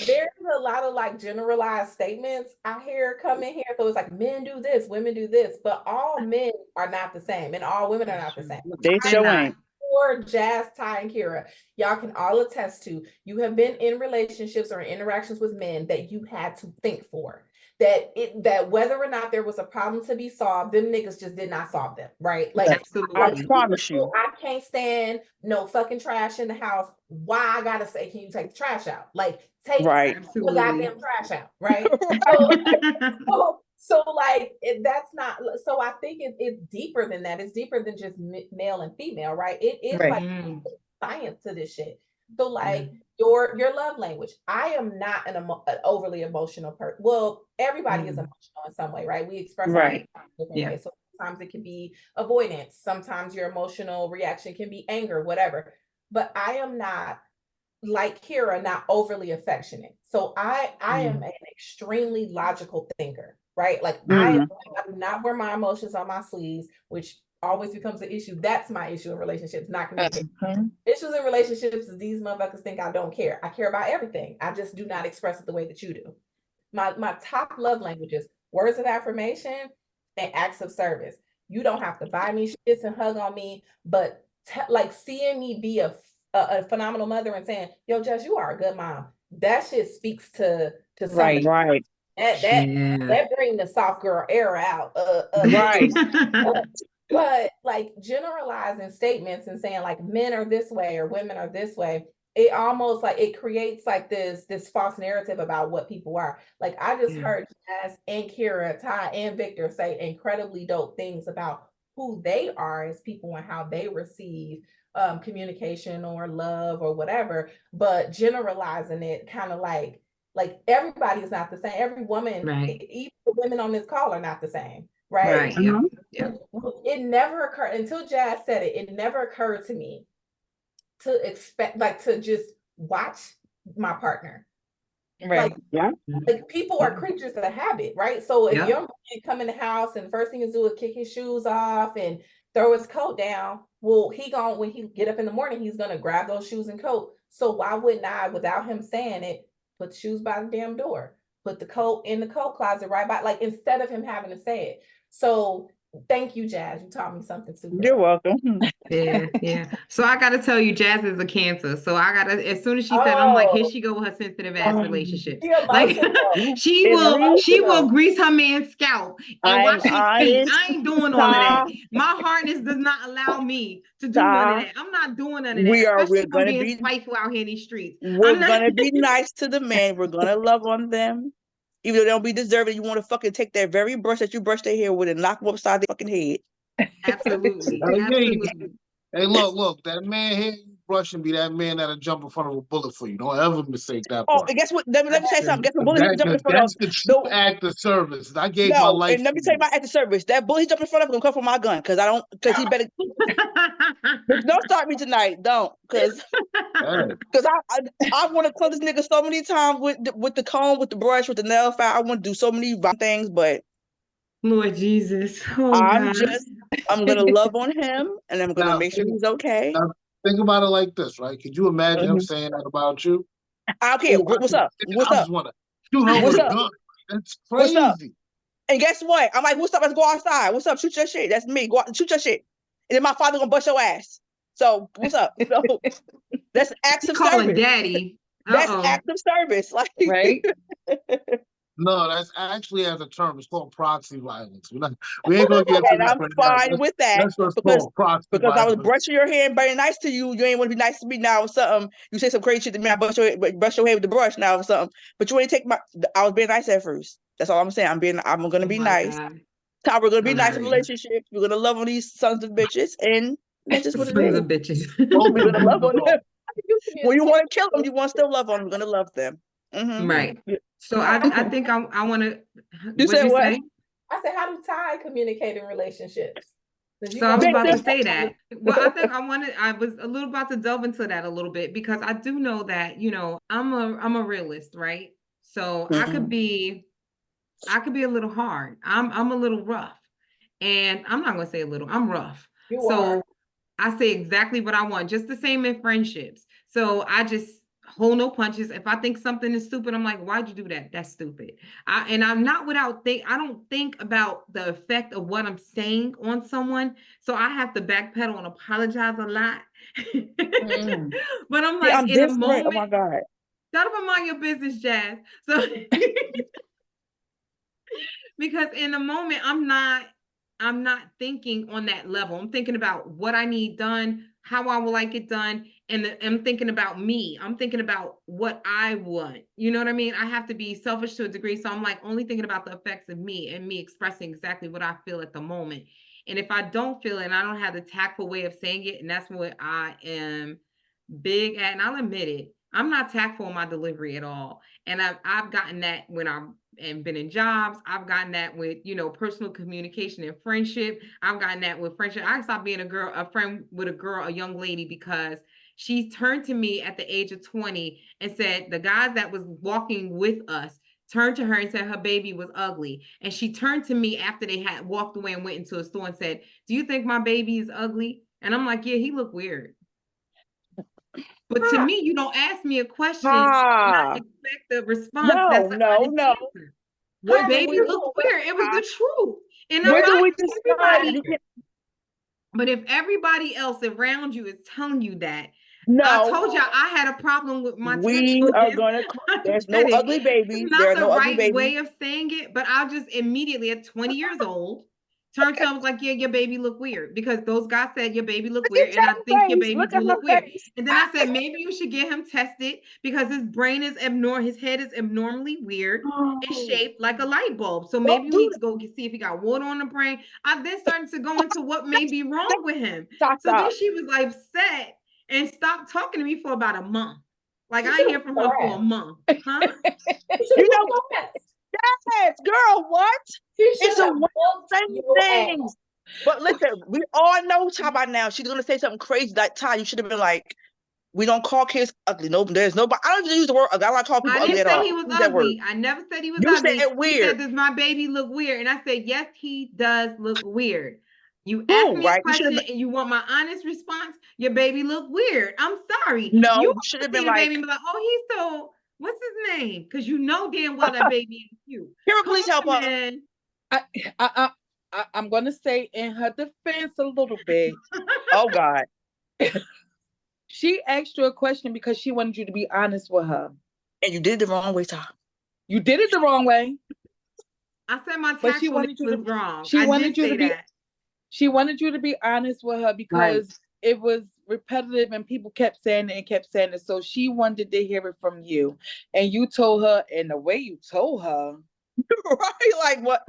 there's a lot of like generalized statements I hear come in here. So it's like men do this, women do this, but all men are not the same and all women are not the same. They They're sure not. ain't. Or Jazz, Ty, and Kira, y'all can all attest to you have been in relationships or interactions with men that you had to think for. That whether or not there was a problem to be solved, them niggas just did not solve them, right? Like I Absolutely. promise you. I can't stand no fucking trash in the house. Why I gotta say, can you take the trash out? Like, take Right. the Absolutely. goddamn trash out, right? So like that's not. So I think it's deeper than that. It's deeper than just male and female, right? It is Right. like Mm, science to this shit. So like yeah. your love language. I am not an overly emotional person. Well, everybody is Mm. emotional in some way, right? We express our Right. emotions in different Yeah. ways. So sometimes it can be avoidance. Sometimes your emotional reaction can be anger, whatever. But I am not like Kira, not overly affectionate. So I am Mm. an extremely logical thinker, right? Like I Mhm. do not wear my emotions on my sleeves, which always becomes an issue. That's my issue in relationships, not communication. Mhm. Issues in relationships is these motherfuckers think I don't care. I care about everything. I just do not express it the way that you do. My top love languages, words of affirmation and acts of service. You don't have to buy me shits and hug on me, but like seeing me be a phenomenal mother and saying, "Yo, Jess, you are a good mom." That shit speaks to Right. something. Right. That bring the soft girl era out. Right. But like generalizing statements and saying like men are this way or women are this way, it almost like it creates like this false narrative about what people are. Like I just Yeah. heard Jazz and Kira, Ty, and Victor say incredibly dope things about who they are as people and how they receive communication or love or whatever, but generalizing it kind of like everybody is not the same. Every woman, Right. even the women on this call are not the same, right? Right. Yeah. Yeah. It never occurred until Jazz said it. It never occurred to me to expect like to just watch my partner. Right. Like, Yeah. like people are creatures of habit, right? So if Yep. your man come in the house and the first thing he do is kick his shoes off and throw his coat down, well, when he get up in the morning, he's gonna grab those shoes and coat. So why wouldn't I, without him saying it, put the shoes by the damn door, put the coat in the coat closet right by, like instead of him having to say it. So thank you, Jazz. You taught me something too. You're Girl. welcome. Yeah, yeah. So I gotta tell you, Jazz is a Cancer. So I gotta, as soon as she said, I'm like, here Oh, she go with her sensitive ass relationships. be Like emotional. she At will, least she will Emotional. grease her man's scalp and I'm wash his feet. honest, I ain't doing all of Ty. that. My hardness does not allow me to do none of Ty. that. I'm not doing none of that, We're especially if I'm gonna being be spiteful out here in these streets. we're I'm not. gonna be nice to the men. We're gonna love on them. Even though they don't be deserving, you want to fucking take that very brush that you brush their hair with and knock them upside their fucking head. Absolutely, Hey, absolutely. hey, look, that man here you brush and be that man that'll jump in front of a bullet for you. Don't ever mistake that Oh, part. and guess what? Let me say something. Guess what bully he jumped in front That's of? the true No, act of service. I gave my no, life. and let me for tell you you. my act of service. That bully he jumped in front of gonna come for my gun because he better don't start me tonight. Don't because Hey, I want to kill this nigga so many times with the comb, with the brush, with the nail file. I want to do so many things, but Lord Jesus. Oh I'm God. gonna love on him and I'm gonna Now, make sure he's okay. now, think about it like this, right? Could you imagine him Mhm. saying that about you? I don't care. Oh, What's up? What's I up? just want to shoot her What's with a up? gun. That's What's up? crazy. And guess what? I'm like, what's up? Let's go outside. What's up? Shoot your shit. That's me. Go out, shoot your shit. And then my father gonna bust your ass. So what's up? So that's acts of Calling service. daddy. That's Uh-oh. acts of service. Like Right? No, that's actually as a term. It's called proxy violence. We ain't gonna get into and that I'm right now. fine with that That's what's because called proxy I was violence. brushing your hair and being nice to you. You ain't want to be nice to me now or something. You say some crazy shit to me. I brush your hair with the brush now or something. But you ain't take I was being nice at first. That's all I'm saying. I'm gonna Oh be my nice. God. We're gonna be nice in Hilarious. relationships. We're gonna love on these sons of bitches, and that's just what it Sons is. of bitches. Both We're of gonna them love on involved. them. You When you want to communicate kill them, you want to still love on them. We're gonna love them. Mhm. Right. Yeah. So I think I want to. You said what? Say? I said, how do Ty communicate in relationships? 'Cause you So I was gonna about to talk say that. Well, I think I was a little about to delve into that a little bit because I do know that, I'm a realist, right? So I could Mhm. be a little hard. I'm a little rough. And I'm not gonna say a little, I'm rough. You So are. I say exactly what I want, just the same in friendships. So I just hold no punches. If I think something is stupid, I'm like, why'd you do that? That's stupid. I'm not I don't think about the effect of what I'm saying on someone. So I have to backpedal and apologize a lot. Mm. But I'm See, like, I'm in a different. Oh my moment, God. shut up and mind your business, Jazz. So because in the moment I'm not thinking on that level. I'm thinking about what I need done, how I would like it done, and I'm thinking about me. I'm thinking about what I want. You know what I mean? I have to be selfish to a degree, so I'm like only thinking about the effects of me and me expressing exactly what I feel at the moment. And if I don't feel it and I don't have the tactful way of saying it, and that's what I am big at, and I'll admit it, I'm not tactful in my delivery at all. And I've gotten that when I'm and been in jobs. I've gotten that with, personal communication and friendship. I've gotten that with friendship. I stopped being a friend with a young lady, because she turned to me at the age of 20 and said the guys that was walking with us turned to her and said her baby was ugly. And she turned to me after they had walked away and went into a store and said, "Do you think my baby is ugly?" And I'm like, "Yeah, he looked weird." But to me, you don't ask me a question and I expect a response that's an honest answer. Your Hi, baby Louise. looks weird. It was the truth. And Where I'm do not we decide? but if everybody else around you is telling you that, I No, told y'all I had a problem with my we temperament. are gonna. There's no ugly It's babies. There not are the no ugly right way babies. of saying it, but I'll just immediately at 20 years old turned to her, I was like, "Yeah, your baby look weird," because those guys said your baby look Look at weird, and I Jack's think your face. baby Look do at her look weird. face. And then I said maybe you should get him tested because his brain is abnormal, his head is abnormally weird and shaped like a light bulb. So maybe Don't you do need to go see if he got water on the brain. I've then started to go into what may be wrong with him. that. So then Stop. she was like upset and stopped talking to me for about a month. Like You I didn't hear should've from her for a laughed. month. Huh? You should You have know, your ass. yes, girl. What? You It's should a have whooped same your ass. things. But listen, we all know Ty by now. She's gonna say something crazy like Ty. You should have been like, "We don't call kids ugly. No, there's nobody. I don't even use the word ugly. I don't call people I ugly didn't at say all. he was Use that word. ugly. I never said he was You ugly. said He weird. said, "Does my baby look weird?" And I said, "Yes, he does look weird." You asked Who? me a Right? You should question have. and you want my honest response. Your baby look weird. I'm sorry. No, You you should have see been the like, baby and be like, "Oh, he's so, what's his name?" Because you know damn well that baby is cute. "Here, Come please on, help her." man. I'm gonna say in her defense a little bit. Oh God. She asked you a question because she wanted you to be honest with her. And you did it the wrong way, Ty. You did it the wrong way, I said my but she tactfulness wanted you was to. wrong. She I wanted did you say to be. that. She wanted you to be honest with her because it was repetitive and people kept saying it and kept saying it. So she wanted to hear it from you, and you told her, and the way you told her, Right? Like what?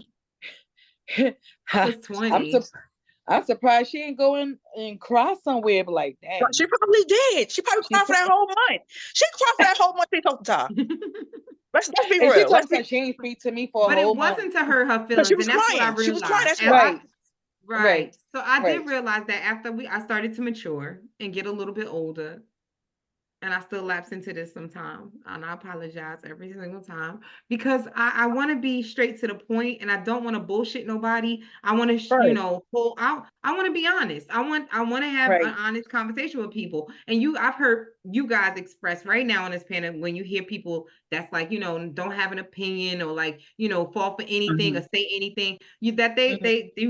I was I'm 20. I'm surprised she ain't go in and cry somewhere, but like, dang. But she probably did. She probably cried for that whole month. She cried for that whole month they talked to her. Let's be And she real. told me she ain't speak to me for a But it whole month. wasn't to hurt her But feelings, she was and that's what I crying. She was crying. realized. That's As why. Right. Right. So I did Right. realize that after I started to mature and get a little bit older, and I still lapse into this sometimes, and I apologize every single time because I want to be straight to the point, and I don't want to bullshit nobody. I want to, Right. pull out. I want to be honest. I want to have Right. an honest conversation with people. And I've heard you guys express right now on this panel when you hear people that's like, don't have an opinion or like, fall for anything or say anything, you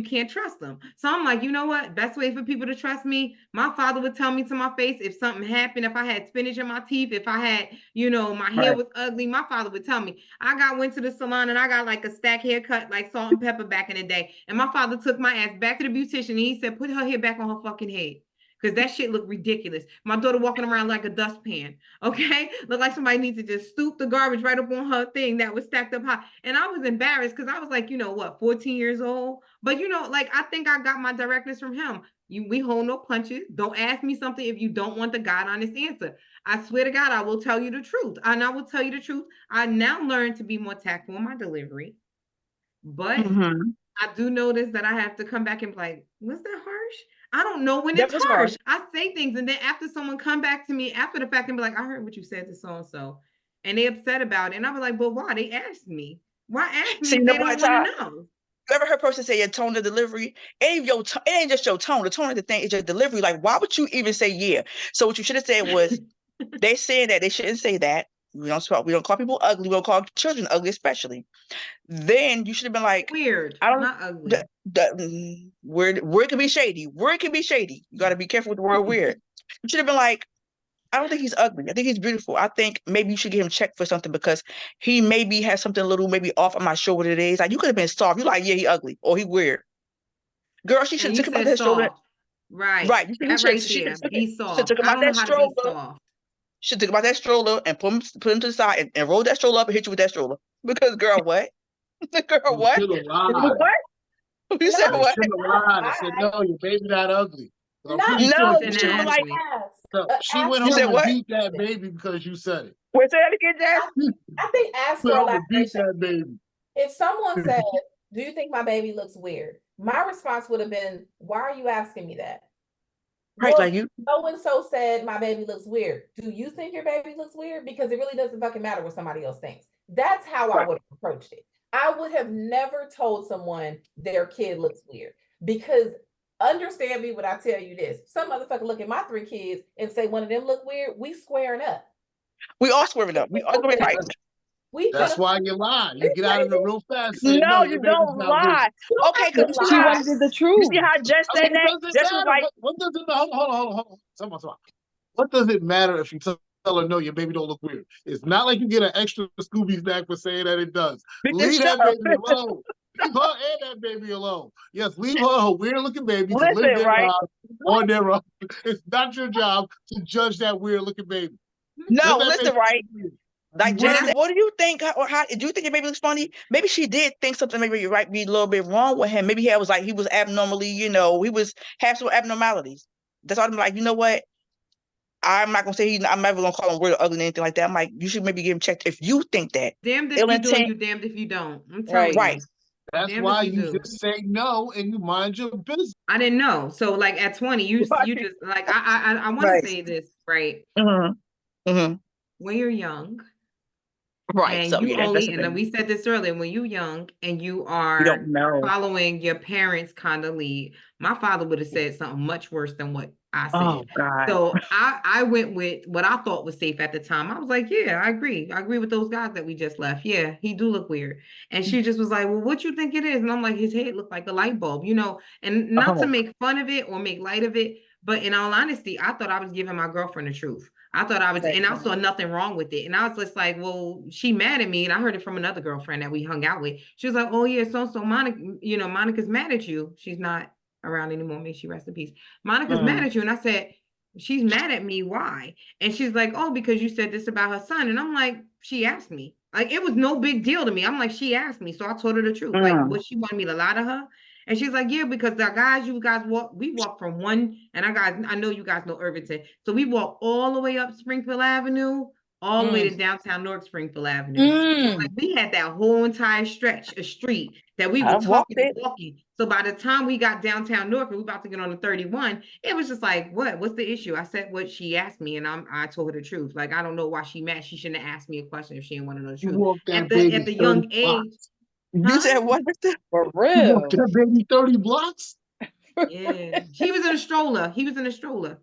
can't trust them. So I'm like, you know what? Best way for people to trust me. My father would tell me to my face if something happened, if I had spinach in my teeth, if I had, my hair Right. was ugly, my father would tell me. Went to the salon and I got like a stack haircut, like salt and pepper back in the day. And my father took my ass back to the beautician and he said, put her hair back on her fucking head. Because that shit looked ridiculous. My daughter walking around like a dustpan, okay? Looked like somebody needs to just stoop the garbage right up on her thing that was stacked up high. And I was embarrassed because I was like, 14 years old? But, like, I think I got my directness from him. We hold no punches. Don't ask me something if you don't want the God honest answer. I swear to God, I will tell you the truth. And I will tell you the truth. I now learn to be more tactful in my delivery. But I do notice that I have to come back and be like, was that harsh? I don't know when That it's was harsh. harsh. I say things and then after someone come back to me after the fact and be like, I heard what you said to so-and-so. And they upset about it. And I was like, but why? They asked me. Why ask me See, if they don't want to know? You ever heard a person say your tone of delivery? It ain't just your tone. The tone of the thing is your delivery. Like, why would you even say yeah? So what you should have said was, they saying that they shouldn't say that. We don't call people ugly. We don't call children ugly, especially. Then you should have been like, Weird, I don't. not ugly. Word can be shady. Word can be shady. You got to be careful with the word weird. You should have been like, I don't think he's ugly. I think he's beautiful. I think maybe you should get him checked for something because he maybe has something a little maybe off. I'm not sure what it is. Like, you could have been soft. You like, yeah, he ugly or he weird. Girl, she should And have you took him out said that stroller. soft. Right. Right. That right there. Be She soft. took him I out don't know that how to be stroller. soft. She took him out that stroller and put him to the side and roll that stroller up and hit you with that stroller. Because girl, what? Girl, what? You should've lied. What? You said No, what? You should've lied and said, no, your baby not ugly. I'm No, pretty No, sure you she should have been went, like, she went You said home and what? beat that baby because you said it. wait, say that again, Jazz? I think ask Went for home and beat elaboration. that baby. If someone said, do you think my baby looks weird? My response would have been, why are you asking me that? Right, Well, like you. so-and-so said my baby looks weird. Do you think your baby looks weird? Because it really doesn't fucking matter what somebody else thinks. That's how I Right. would have approached it. I would have never told someone their kid looks weird because understand me when I tell you this. Some motherfucker look at my 3 kids and say one of them look weird. We squaring up. We all squaring up. We all going right. That's why you lie. You get out of it real fast. Say, No, your you baby's don't not weird. lie. Okay, because you see She how wanted the truth. you see how Jess said that? What does it Jess was matter? like, What does it matter? Hold on. Someone. What does it matter if you tell her no, your baby don't look weird? It's not like you get an extra Scooby snack for saying that it does. Leave that baby alone. Leave her and that baby alone. Yes, leave her weird looking baby to live listen, their right? lives on their own. It's not your job to judge that weird looking baby. No, Let that listen, baby right? be weird. Like You Jess will. said, what do you think? Or how do you think your baby looks funny? Maybe she did think something maybe right be a little bit wrong with him. Maybe he was like he was abnormally, he was have some abnormalities. That's why I'm like, you know what? I'm not gonna say I'm never gonna call him weird or ugly or anything like that. I'm like, you should maybe get him checked if you think that. Damned if Ill you do and intent, you damned if you don't. I'm telling Right. you. right? That's Damn why if you you do. just say no and you mind your business. I didn't know. So like at 20, you Right. just like I want Right. to say this, right? Mm-hmm. When you're young, Right. and So you yeah, that's only, the and thing. we said this earlier, when you're young and you You are don't know. following your parents' kind of lead, my father would have said something much worse than what I said. Oh God. So I went with what I thought was safe at the time. I was like, yeah, I agree. I agree with those guys that we just left. Yeah, he do look weird. And she just was like, well, what you think it is? And I'm like, his head looked like a light bulb, and not to Oh. make fun of it or make light of it, but in all honesty, I thought I was giving my girlfriend the truth. I thought I was, and I saw nothing wrong with it. And I was just like, well, she mad at me. And I heard it from another girlfriend that we hung out with. She was like, oh yeah, so Monica, Monica's mad at you. She's not around anymore. May she rest in peace. Monica's mad at you. And I said, she's mad at me. Why? And she's like, oh, because you said this about her son. And I'm like, she asked me. Like, it was no big deal to me. I'm like, she asked me. So I told her the truth. Like, what she wanted me to lie to her. And she's like, yeah, because the guys, you guys we walk from one, and I know you guys know Irvington. So we walk all the way up Springfield Avenue, all the way to downtown North Springfield Avenue. So like we had that whole entire stretch of street that we were I walked talking and it. walking. So by the time we got downtown North and we about to get on the 31, it was just like, what's the issue? I said what she asked me, and I told her the truth. Like, I don't know why she mad. She shouldn't have asked me a question if she didn't want to know the You truth. walked that At baby the 30 young age, blocks. You said what? For You real. walked that baby 30 blocks? yeah, he was in a stroller. He was in a stroller.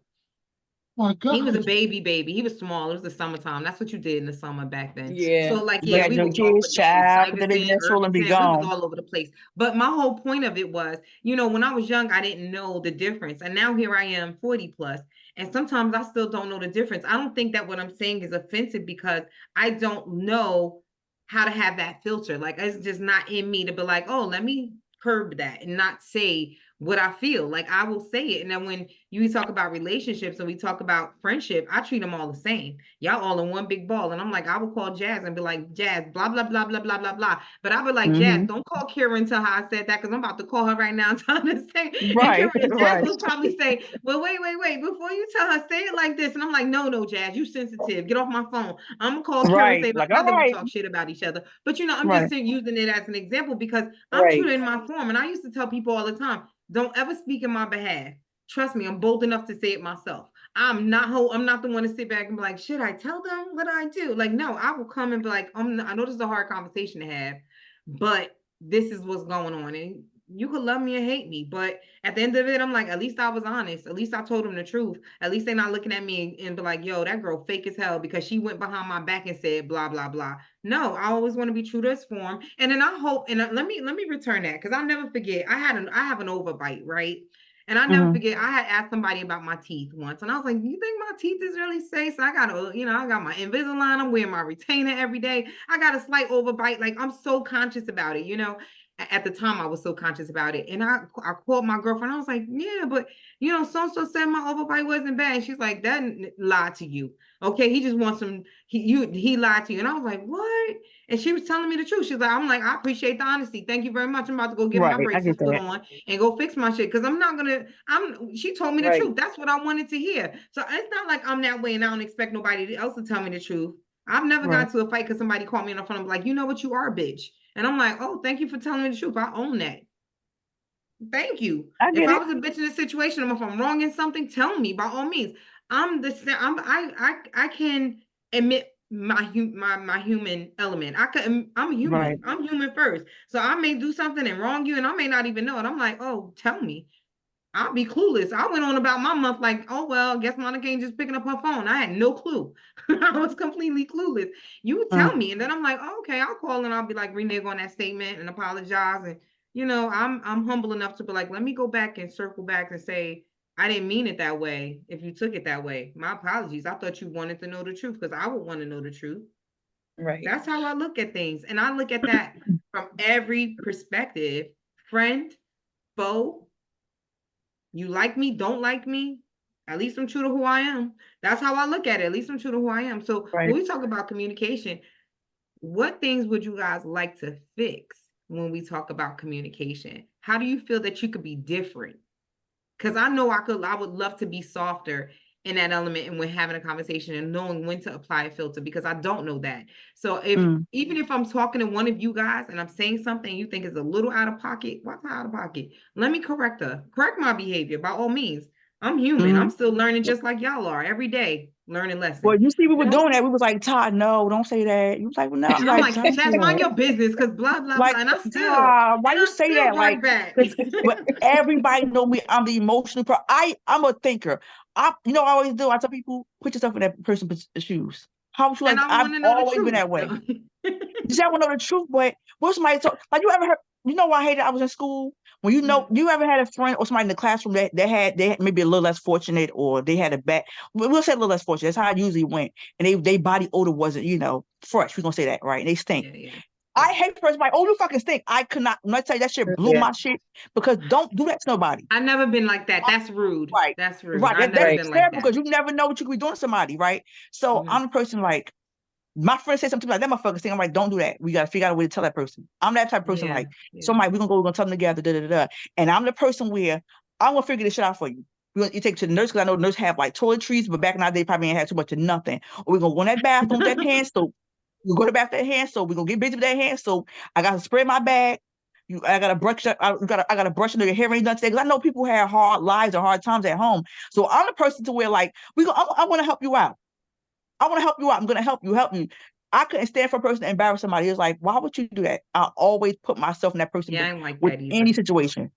My God. He was a baby. He was small. It was the summertime. That's what you did in the summer back then. Yeah. So like, You yeah, had we your would walk kids, with child, put the baby in that Stuyvesant, stroller and be Irvington. We was gone. all over the place. But my whole point of it was, you know, when I was young, I didn't know the difference. And now here I am, 40 plus. And sometimes I still don't know the difference. I don't think that what I'm saying is offensive because I don't know how to have that filter. Like, it's just not in me to be like, oh, let me curb that and not say what I feel. Like, I will say it. And then when you talk about relationships and we talk about friendship, I treat them all the same. Y'all all in one big ball. And I'm like, I will call Jazz and be like, Jazz, blah, blah, blah, blah, blah, blah, blah. But I be like, Jazz, don't call Kira and tell her I said that because I'm about to call her right now and tell her to say. Right, And Jazz right. will probably say, well, wait. Before you tell her, say it like this. And I'm like, no, Jazz, you sensitive. Get off my phone. I'm going to call Kira and Right. say, Like, not all that we right. talk shit about each other. But, you know, I'm Right. just using it as an example because I'm Right. true in my form. And I used to tell people all the time, don't ever speak in my behalf. Trust me, I'm bold enough to say it myself. I'm not the one to sit back and be like, should I tell them what I do? Like, no, I will come and be like, I know this is a hard conversation to have, but this is what's going on. And you could love me or hate me, but at the end of it, I'm like, at least I was honest. At least I told them the truth. At least they're not looking at me and be like, yo, that girl fake as hell because she went behind my back and said blah, blah, blah. No, I always want to be true to this form. And then I hope, and let me return that because I'll never forget. I have an overbite, right? And I never forget, I had asked somebody about my teeth once, and I was like, you think my teeth is really safe? So I got I got my Invisalign, I'm wearing my retainer every day. I got a slight overbite. Like, I'm so conscious about it, At the time, I was so conscious about it. And I called my girlfriend. I was like, yeah, but, so-and-so said my overbite wasn't bad. And she's like, that lied to you. Okay, he just wants he lied to you. And I was like, what? And she was telling me the truth. She's like, I'm like, I appreciate the honesty. Thank you very much. I'm about to go get my Right. I braces get put that. on and go fix my shit. Cause she told me the Right. truth. That's what I wanted to hear. So it's not like I'm that way and I don't expect nobody else to tell me the truth. I've never Right. got to a fight because somebody called me on the phone and be like, you know what, you are a bitch. And I'm like, oh, thank you for telling me the truth. I own that. Thank you. I If get I it. was a bitch in a situation, if I'm wrong in something, tell me by all means. I can admit my human element. I'm human. Right. I'm human first. So I may do something and wrong you, and I may not even know it. I'm like, oh, tell me. I'll be clueless. I went on about my month like, oh, well, guess Monica ain't just picking up her phone. I had no clue. I was completely clueless. You tell me. And then I'm like, oh, okay, I'll call and I'll be like, renege on that statement and apologize. And, I'm humble enough to be like, let me go back and circle back and say, I didn't mean it that way. If you took it that way, my apologies. I thought you wanted to know the truth because I would want to know the truth. Right. That's how I look at things. And I look at that from every perspective. Friend, foe, you like me, don't like me. At least I'm true to who I am. That's how I look at it. At least I'm true to who I am. So Right. when we talk about communication, what things would you guys like to fix when we talk about communication? How do you feel that you could be different? Because I know I would love to be softer in that element and when having a conversation and knowing when to apply a filter because I don't know that. So even if I'm talking to one of you guys and I'm saying something you think is a little out of pocket, what's out of pocket? Let me correct my behavior by all means. I'm human. I'm still learning just like y'all are every day, learning lessons. Well, you see, we were So- doing that. We was like, Todd, no, don't say that. You was like, well, no. I'm like, Todd, that's mind your business because blah, blah, like, blah. And I still, Todd, why and you I say still that? Like, right back. but everybody know me. I'm the emotional person. I'm a thinker. I always do. I tell people, put yourself in that person's shoes. How would you like? And I want to I've know the always truth. been that way. You see, I want to know the truth, but what somebody talk? Like, you ever heard? You know why I hated? I was in school. When you ever had a friend or somebody in the classroom that they had maybe a little less fortunate or they had a bad. We'll say a little less fortunate. That's how it usually went. And they body odor wasn't fresh. We're gonna say that, right? And they stink. Yeah. I hate person like, oh, you fucking stink. I could not. When I tell you that shit blew my shit because don't do that to nobody. I've never been like that. That's rude. Right. That's rude. Right. I've That's never been like that. because you never know what you could be doing to somebody, right? So I'm the person like, my friend said something like that motherfucker thing. I'm like, don't do that. We gotta figure out a way to tell that person. I'm that type of person, Yeah, like, yeah. so I'm like, we're gonna tell them together, da da da. And I'm the person where I'm gonna figure this shit out for you. You take to the nurse because I know the nurse have like toiletries, but back in our day probably ain't had too much of nothing. Or we're gonna go in that bathroom with that hand soap. We go to the bath with that hand soap. We're gonna get busy with that hand soap. I gotta spray my bag. I gotta brush. I gotta brush your hair ain't done today because I know people have hard lives or hard times at home. So I'm the person to where like I want to help you out. I want to help you out. I'm gonna help you. I couldn't stand for a person to embarrass somebody. It's like, why would you do that? I always put myself in that person Yeah, I ain't like with that any either. situation.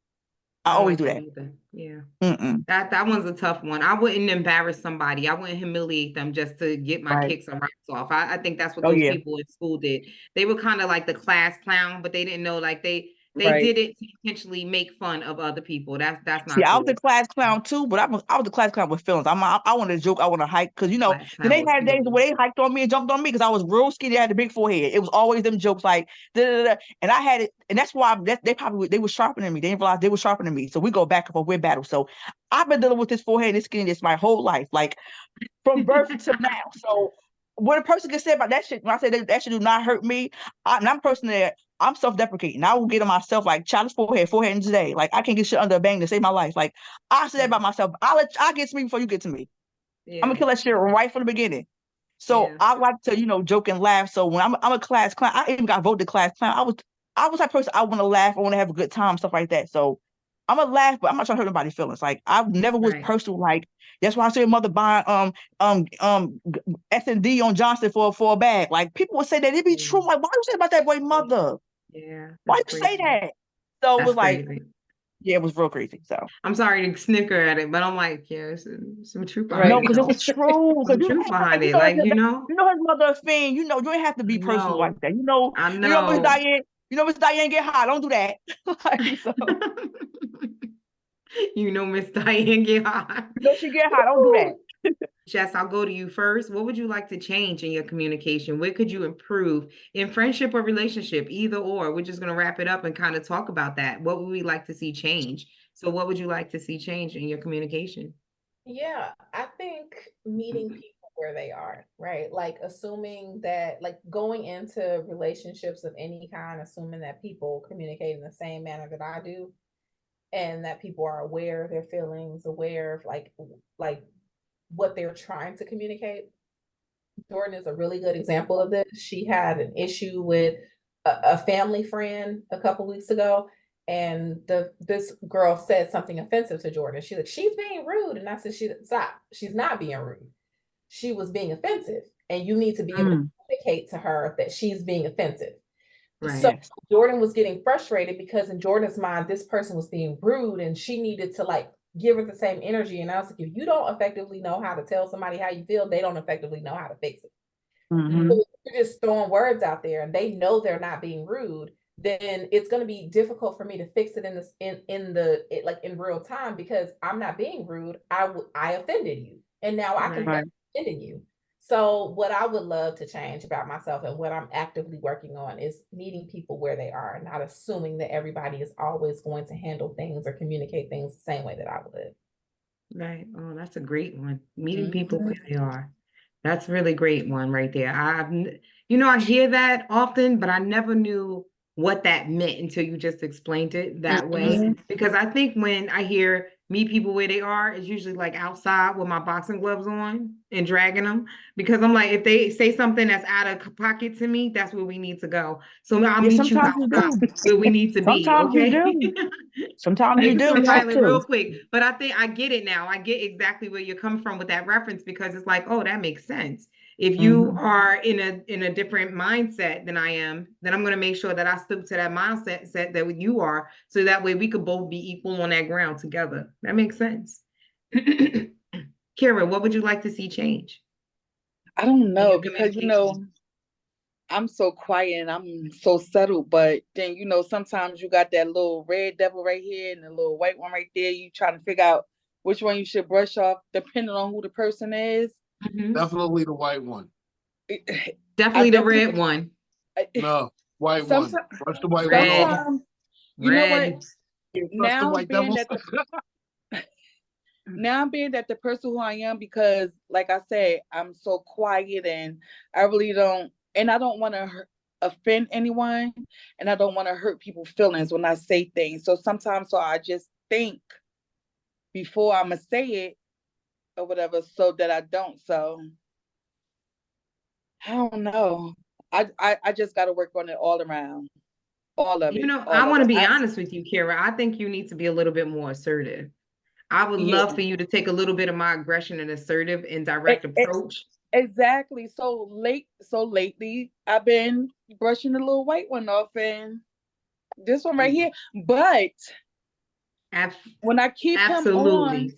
I I don't always like do that that. either. Yeah. Mm-mm. That one's a tough one. I wouldn't embarrass somebody. I wouldn't humiliate them just to get my Right. kicks and rocks off. I think that's what Oh those yeah. people in school did. They were kind of like the class clown, but they didn't know like they Right. did it to intentionally make fun of other people. That's See, not I was the cool. class clown too, but I was the class clown with feelings. I want to joke, I want to hike, because Class then clown they was had days silly. where they hiked on me and jumped on me because I was real skinny. I had a big forehead. It was always them jokes like da, da, da, and I had it, and that's why they were sharpening me. They didn't realize they were sharpening me. So we go back and forth with battle. So I've been dealing with this forehead and this skinniness my whole life, like from birth to now. So what a person can say about that shit, when I say that shit do not hurt me, and I'm a person that I'm self-deprecating. I will get on myself like childish forehead in today. Like I can't get shit under a bang to save my life. Like I say that about myself. I'll get to me before you get to me. I'm Yeah. gonna kill that shit right from the beginning. So Yeah. I like to, joke and laugh. So when I'm a class clown, I even got voted class clown. I was that person. I want to laugh. I want to have a good time, stuff like that. So I'm gonna laugh, but I'm not trying to hurt anybody's feelings. Like I never was Right. personal. Like that's why I saw your mother buying S&D on Johnson for a bag. Like people would say that it be true. Like why you say about that boy mother? Yeah. Why That's you say crazy. that? So it That's was like, crazy. yeah, it was real crazy. So I'm sorry to snicker at it, but I'm like, yeah, some truth Right. behind no, it. because it though. was true. Some Because truth behind it. know, Like, his mother a fiend. You don't have to be personal like that. I Miss know. Diane. Miss Diane get high. Don't do that. Like, so, Miss Diane get hot. she get high. Don't do that. Jess, I'll go to you first. What would you like to change in your communication? Where could you improve in friendship or relationship? Either or. We're just going to wrap it up and kind of talk about that. What would we like to see change? So what would you like to see change in your communication? Yeah, I think meeting people where they are, right? Like assuming that, like going into relationships of any kind, assuming that people communicate in the same manner that I do, and that people are aware of their feelings, aware of like what they're trying to communicate. Jordan is a really good example of this. She had an issue with a family friend a couple weeks ago, and this girl said something offensive to Jordan. She's like, she's being rude. And I said, stop. She's not being rude. She was being offensive. And you need to be able to communicate to her that she's being offensive. Right. So Jordan was getting frustrated because in Jordan's mind, this person was being rude and she needed to like give her the same energy. And I was like, if you don't effectively know how to tell somebody how you feel, they don't effectively know how to fix it. Mm-hmm. So if you're just throwing words out there and they know they're not being rude, then it's going to be difficult for me to fix it in real time because I'm not being rude. I offended you, and now I can fix offending you. So what I would love to change about myself and what I'm actively working on is meeting people where they are, not assuming that everybody is always going to handle things or communicate things the same way that I would. Right. Oh, that's a great one. Meeting people where they are. That's a really great one right there. I hear that often, but I never knew what that meant until you just explained it that way. Because I think when I hear meet people where they are, it's usually like outside with my boxing gloves on and dragging them. Because I'm like, if they say something that's out of pocket to me, that's where we need to go. So I'll meet you Sometimes you outside do. where we need to be. Sometimes you Okay. do. Sometimes you do. So You have silent real to. quick, but I think I get it now. I get exactly where you're coming from with that reference because it's like, oh, that makes sense. If you are in a different mindset than I am, then I'm going to make sure that I stick to that mindset that you are, so that way we could both be equal on that ground together. That makes sense. Kira, what would you like to see change? I don't in know your because communication? I'm so quiet and I'm so settled, but then sometimes you got that little red devil right here and the little white one right there. You trying to figure out which one you should brush off depending on who the person is. Definitely the white one. Definitely the red one. No, white one. Brush the white Red. one off. You know what? Red. Brush the Now white being devil. that now I'm being that the person who I am because, like I said, I'm so quiet and I really don't, and I don't want to offend anyone, and I don't want to hurt people's feelings when I say things. So sometimes, so I just think before I'm gonna say it or whatever, so that I don't. So I don't know. I just got to work on it all around, all of You it, know, I all of want to it. be honest with you, Kira. I think you need to be a little bit more assertive. I would Yeah. love for you to take a little bit of my aggression and assertive and direct It- approach. Exactly. So lately, I've been brushing the little white one off, and this one right here. But when I keep him on, Absolutely.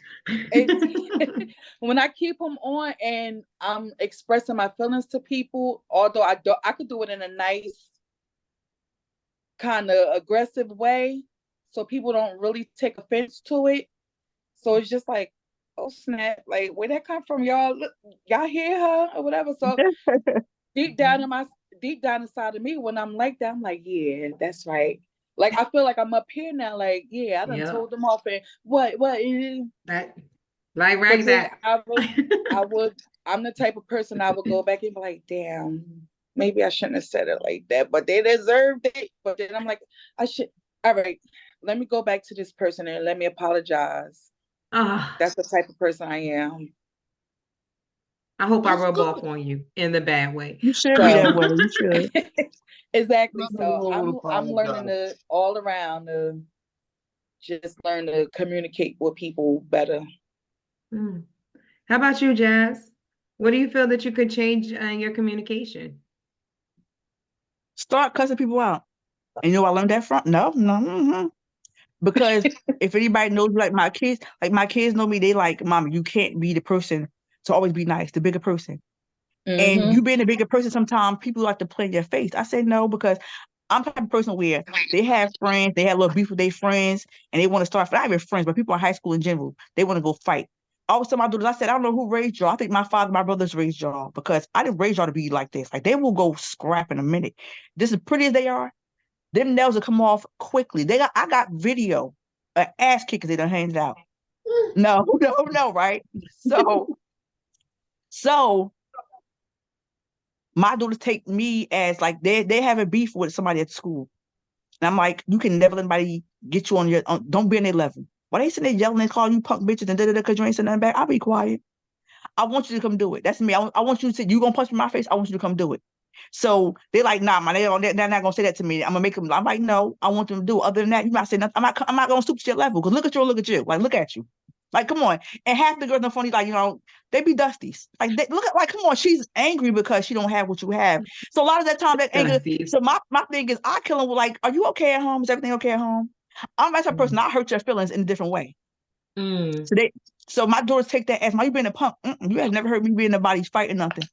when I keep him on, and I'm expressing my feelings to people, although I could do it in a nice, kind of aggressive way, so people don't really take offense to it. So it's just like, oh snap! Like, where that come from, y'all? Look, y'all hear her or whatever. So deep down inside of me, when I'm like that, I'm like, yeah, that's right. Like I feel like I'm up here now. Like, yeah, I done Yeah. told them off, and what? That, like But right then back. I'm the type of person I would go back and be like, damn, maybe I shouldn't have said it like that, but they deserved it. But then I'm like, all right, let me go back to this person and let me apologize. Ah, That's the type of person I am. I hope I That's rub good. off on you in the bad way. You should be So that way. You should. exactly. Nothing So wrong with I'm learning apologizing. to all around to just learn to communicate with people better. Hmm. How about you, Jazz? What do you feel that you could change in your communication? Start cussing people out. And you know where I learned that from? No. Because if anybody knows, like my kids know me, they like, Mama, you can't be the person to always be nice, the bigger person. And you being a bigger person, sometimes people like to play in your face. I say no, because I'm the type of person where they have friends, they have a little beef with their friends, and they want to start. Not even friends, but people in high school in general, they want to go fight. I always tell my daughters, I said, I don't know who raised y'all. I think my father, my brothers raised y'all, because I didn't raise y'all to be like this. Like, they will go scrap in a minute. Just as pretty as they are, them nails will come off quickly. I got video, ass kickers they done handed out. No, right? So my daughters take me as like they have a beef with somebody at school. And I'm like, you can never let anybody get you don't be on their level. Why they sitting there yelling and calling you punk bitches and because you ain't saying nothing back? I'll be quiet. I want you to come do it. That's me. I want you to say, you gonna punch me in my face? I want you to come do it. So they're like, nah, man, they're not gonna say that to me. I'm gonna make them. I'm like, no, I want them to do it. Other than that, you're not saying nothing. I'm not gonna stoop to your level, because look at you. Like, look at you. Like, come on. And half the girls are funny, like, they be dusties. Like, come on, she's angry because she don't have what you have. So a lot of that time, that anger. Dusties. So my thing is, I kill them with like, are you okay at home? Is everything okay at home? I'm that type of person. I hurt your feelings in a different way. Mm. So my daughters take that as, you being a punk. You have never heard me being nobody's fighting nothing.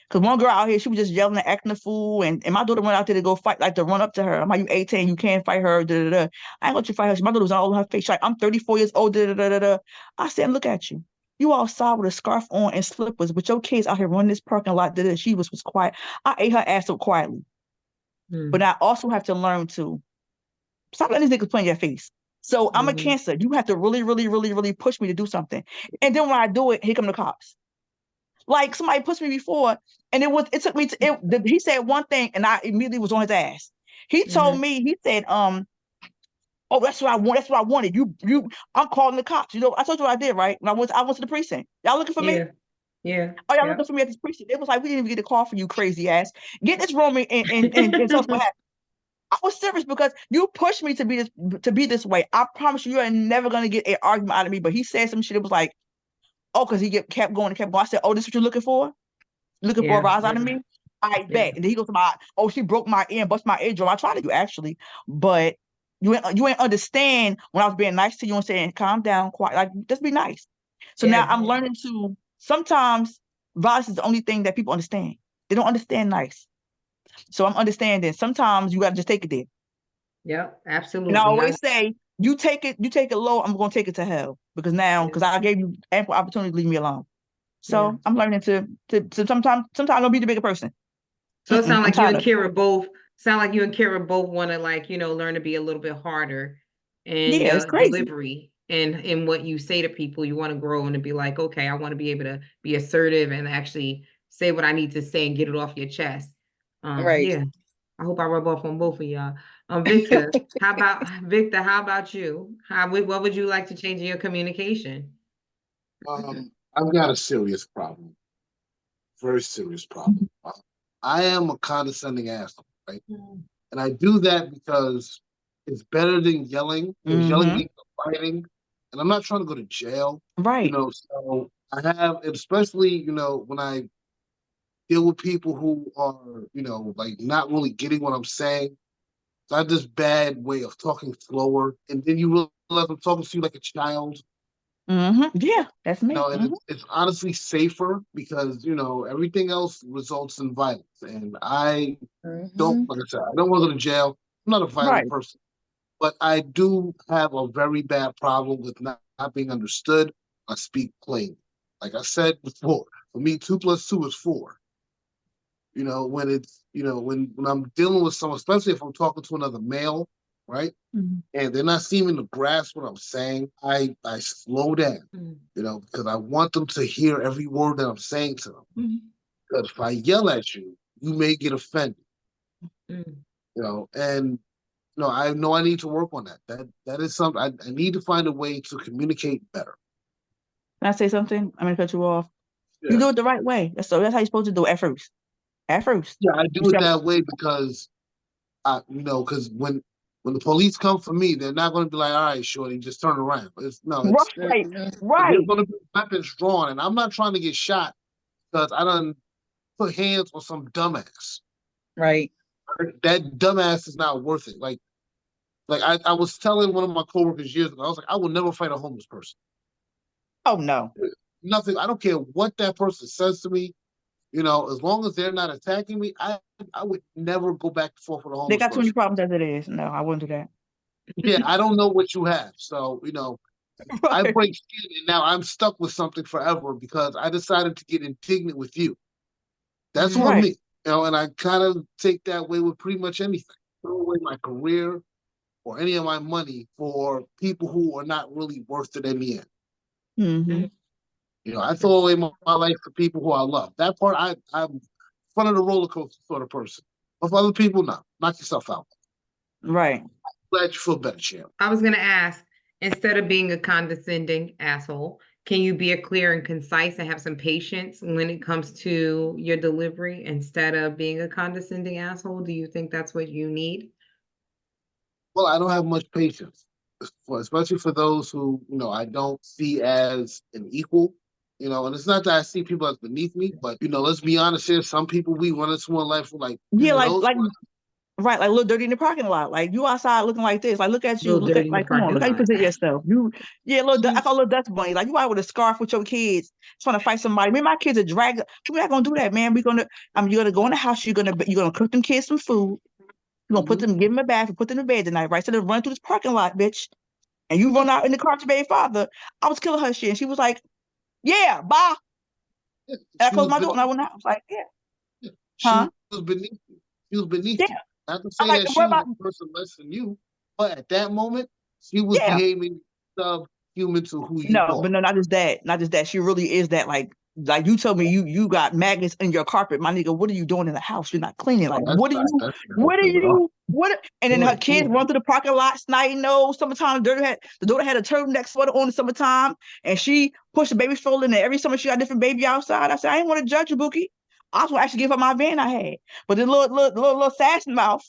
Because one girl out here, she was just yelling and acting a fool. And my daughter went out there to go fight, like to run up to her. I'm like, you 18, you can't fight her. Da, da, da. I ain't let you fight her. My daughter was all on her face. She's like, I'm 34 years old. Da, da, da, da, da. I said, look at you. You outside with a scarf on and slippers, but your kids out here running this parking lot. Da, da. She was quiet. I ate her ass up quietly. But I also have to learn to stop letting these niggas play in your face. So I'm a Cancer. You have to really, really, really, really push me to do something. And then when I do it, here come the cops. Like, somebody pushed me before, and it took me to he said one thing, and I immediately was on his ass. He told me, he said, oh, that's what I want. That's what I wanted. I'm calling the cops. I told you what I did, right? When I went to the precinct. Y'all looking for me? Yeah. Oh, y'all looking for me at this precinct? It was like, we didn't even get a call for you, crazy ass. Get this room and tell us what happened. I was serious, because you pushed me to be this way. I promise you are never gonna get an argument out of me. But he said some shit. It was like, oh, because he kept going. I said, oh, this is what you're looking for? Looking for a rise out of me? I bet. And then he goes to she broke my ear and bust my eardrum. I tried to do, actually, but you ain't understand when I was being nice to you and saying, calm down, quiet, like, just be nice. So now I'm learning to, sometimes violence is the only thing that people understand. They don't understand nice. So I'm understanding sometimes you gotta just take it there. Yep, absolutely. And I always say, you take it low, I'm gonna take it to hell. Because I gave you ample opportunity to leave me alone. So I'm learning to sometimes don't be the bigger person. So it sounds like you and Kira both want to, like, learn to be a little bit harder in your it's crazy. delivery. in what you say to people. You want to grow and to be like, okay, I want to be able to be assertive and actually say what I need to say and get it off your chest. Right. Yeah. I hope I rub off on both of y'all. Victor, how about you? What would you like to change in your communication? I've got a serious problem, very serious problem. I am a condescending asshole, right? And I do that because it's better than yelling. Because yelling means fighting, and I'm not trying to go to jail. Right. So I have, especially when I deal with people who are like not really getting what I'm saying. So I have this bad way of talking slower, and then you realize I'm talking to you like a child. Yeah, that's me. And it's honestly safer because everything else results in violence, and I don't, like I said, I don't want to go to jail. I'm not a violent person, but I do have a very bad problem with not being understood. I speak plain. Like I said before, for me, 2 + 2 is 4. When it's when I'm dealing with someone, especially if I'm talking to another male, right? And they're not seeming to grasp what I'm saying, I slow down, because I want them to hear every word that I'm saying to them. Because if I yell at you, you may get offended. And I know I need to work on that. That is something I need to find a way to communicate better. Can I say something? I'm gonna cut you off. Yeah. You do it the right way. That's how you're supposed to do it at first. At first. Yeah, I do it that way because because when the police come for me, they're not going to be like, all right, shorty, just turn around. It's right. There's going to be weapons drawn, and I'm not trying to get shot because I done put hands on some dumbass. Right. That dumbass is not worth it. Like I was telling one of my coworkers years ago, I was like, I will never fight a homeless person. Oh no. Nothing. I don't care what that person says to me. As long as they're not attacking me, I would never go back and forth with a homeless They got too many person. problems as it is. No, I wouldn't do that. Yeah, I don't know what you have. So, I break skin and now I'm stuck with something forever because I decided to get indignant with you. That's on me. And I kind of take that way with pretty much anything. Throw away my career or any of my money for people who are not really worth it in the end. I throw away my life for people who I love. That part, I'm front of the roller coaster sort of person. But for other people, no. Knock yourself out. Right. I'm glad you feel better, Champ. I was going to ask, instead of being a condescending asshole, can you be a clear and concise and have some patience when it comes to your delivery instead of being a condescending asshole? Do you think that's what you need? Well, I don't have much patience, especially for those who, I don't see as an equal. And it's not that I see people as beneath me, but let's be honest here. Some people we run into in life like right, like Lil Dirty in the parking lot. Like you outside looking like this. Like look at you. Look at come on. Look how you present yourself. I call Lil Dust Bunny. Like you out with a scarf with your kids trying to fight somebody. Me and my kids are dragged. We're not gonna do that, man. You're gonna go in the house. You're gonna cook them kids some food. You're gonna put them, give them a bath, and put them to bed tonight, right? Instead of running through this parking lot, bitch. And you run out in the car to baby father. I was killing her shit. And she was like, yeah, bye. And I closed my door and I went out. I was like, yeah. She was beneath you. She was beneath you. Not to say that she was a person less than you, but at that moment, she was behaving subhuman to who you are. But no, not just that. Not just that. She really is that. Like you told me you got magnets in your carpet, my nigga. What are you doing in the house? You're not cleaning. Like what are you? And then her kids run through the parking lot, snotty nose. Summertime, the daughter had a turtleneck sweater on in the summertime, and she pushed the baby stroller in there. Every summer she got a different baby outside. I said, I didn't want to judge you, Bookie. I was gonna actually give her my van I had. But the little sass mouth,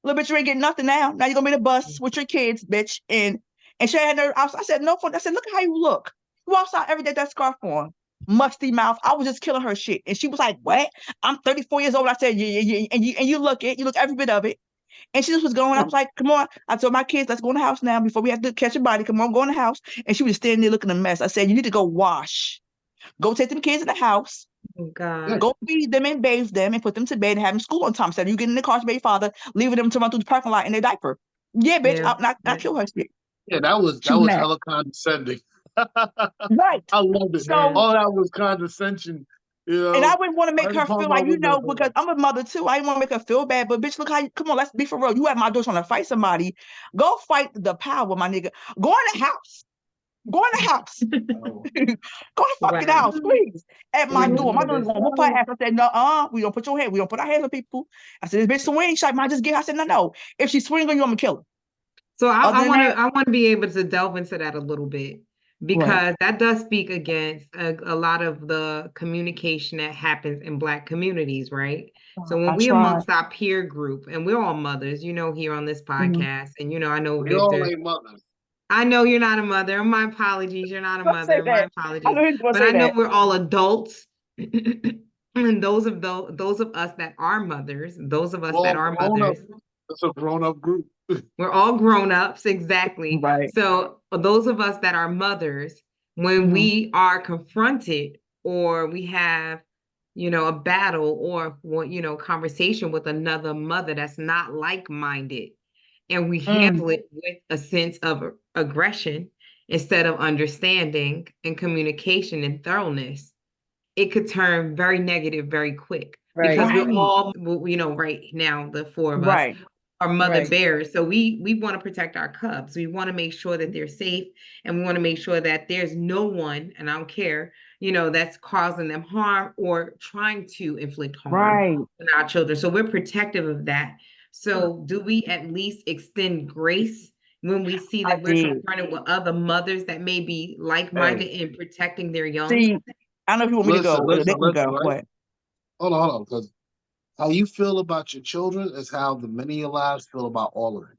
little bitch, you ain't getting nothing now. Now you're gonna be in the bus with your kids, bitch. And she had her. I said, no fun. I said, look at how you look. You outside every day, that scarf on. Musty mouth. I was just killing her shit. And she was like, what? I'm 34 years old. I said, yeah. And you look every bit of it. And she just was going. I was like, come on. I told my kids, let's go in the house now before we have to catch a body. Come on, go in the house. And she was standing there looking a mess. I said, you need to go wash. Go take them kids in the house. Oh, God. Go feed them and bathe them and put them to bed and have them school on time. Instead of you getting in the car to baby father, leaving them to run through the parking lot in their diaper. Yeah, bitch. I kill her shit. Yeah, that was hella condescending. Right. I loved it. So, all that was condescension. And I wouldn't want to make her feel like, because I'm a mother too. I didn't want to make her feel bad. But bitch, look how come on, let's be for real. You at my door trying to fight somebody. Go fight the power, my nigga. Go in the house. Go in the house. Oh, Go in the fucking Wow. house, please. At my door. My daughter's Mhm. going to whoop her ass. I said, no, we don't put your head. We don't put our hands on people. I said, this bitch swing shot. Might just get her. I said, no. If she swing on you, I'm gonna kill her. So Other I than want that, to be able to delve into that a little bit because that does speak against a lot of the communication that happens in Black communities, right? So when I we tried. amongst our peer group, and we're all mothers, here on this podcast, and I know we all Victor. ain't mothers. I know you're not a mother. My apologies. You're not a Don't say mother. My that. I apologies. know he's gonna But say I know that. we're all adults. And those of us that are mothers, those of us We're that all are grown up. mothers, It's a grown-up group. we're all grown-ups, exactly. Right. So those of us that are mothers, when we are confronted or we have, a battle or conversation with another mother that's not like-minded, and we handle it with a sense of aggression instead of understanding and communication and thoroughness, it could turn very negative very quick because Right. we're all, right now, the four of us Right. are mother Right. bears. So we want to protect our cubs. We want to make sure that they're safe, and we want to make sure that there's no one, and I don't care, that's causing them harm or trying to inflict harm Right. on our children. So we're protective of that. So do we at least extend grace when we see I that we're did. confronted with other mothers that may be like-minded in protecting their young? See, I don't know if you want me to Listen, go. They can go. right? What? Hold on, because how you feel about your children is how the men in your lives feel about all of it.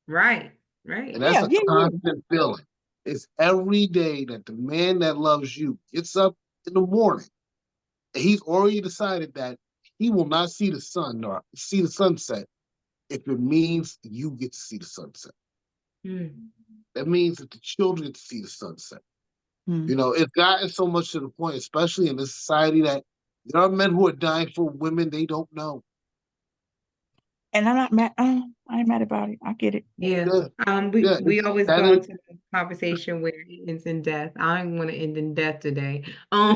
Right. And that's a Yeah. constant feeling. It's every day that the man that loves you gets up in the morning and he's already decided that he will not see the sun or see the sunset if it means you get to see the sunset. That means that the children get to see the sunset. It's gotten so much to the point, especially in this society, that there are men who are dying for women they don't know. And I'm not mad. I ain't mad about it. I get it. Yeah. We always go into the conversation where it ends in death. I don't want to end in death today. I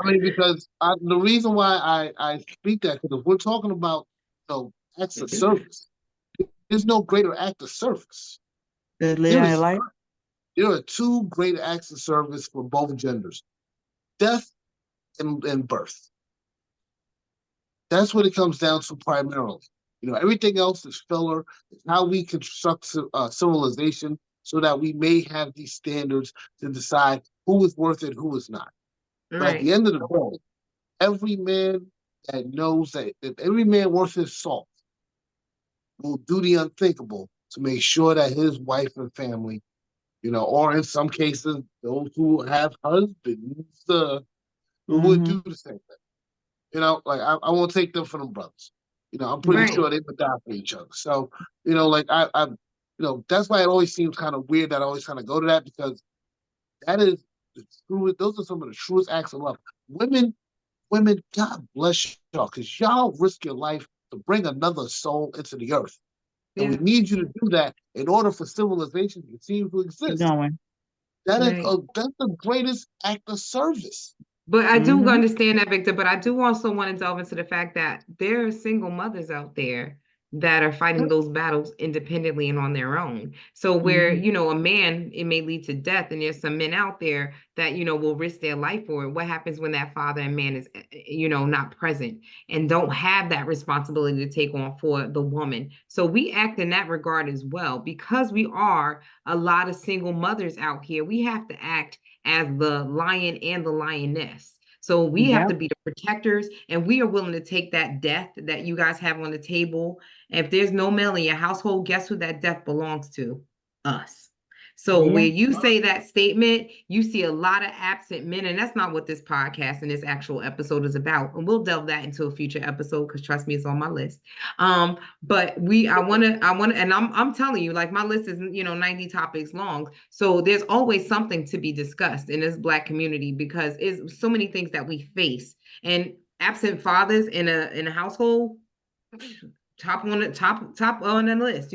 mean, because the reason why I speak that, because if we're talking about acts of service, there's no greater act of service. Life. There are two great acts of service for both genders: death and birth. That's what it comes down to primarily. Everything else is filler. It's how we construct civilization so that we may have these standards to decide who is worth it, who is not. But at the end of the day, every man that knows that every man worth his salt will do the unthinkable to make sure that his wife and family, or in some cases, those who have husbands, would do the same thing. Like I won't take them for them brothers. I'm pretty sure they would die for each other. So, like I that's why it always seems kind of weird that I always kind of go to that, because that is the truest. Those are some of the truest acts of love. Women, God bless y'all, because y'all risk your life to bring another soul into the earth. And we need you to do that in order for civilization to continue to exist. That's the greatest act of service. But I do understand that, Victor, but I do also want to delve into the fact that there are single mothers out there that are fighting those battles independently and on their own. So where, a man, it may lead to death, and there's some men out there that, will risk their life for it. What happens when that father and man is, not present and don't have that responsibility to take on for the woman? So we act in that regard as well, because we are a lot of single mothers out here. We have to act as the lion and the lioness. So we have to be the protectors, and we are willing to take that death that you guys have on the table. If there's no male in your household, guess who that death belongs to? Us. So where you say that statement, you see a lot of absent men, and that's not what this podcast and this actual episode is about. And we'll delve that into a future episode, because trust me, it's on my list. But I want to, and I'm telling you, like, my list is 90 topics long. So there's always something to be discussed in this Black community, because it's so many things that we face. And absent fathers in a household, top on the list.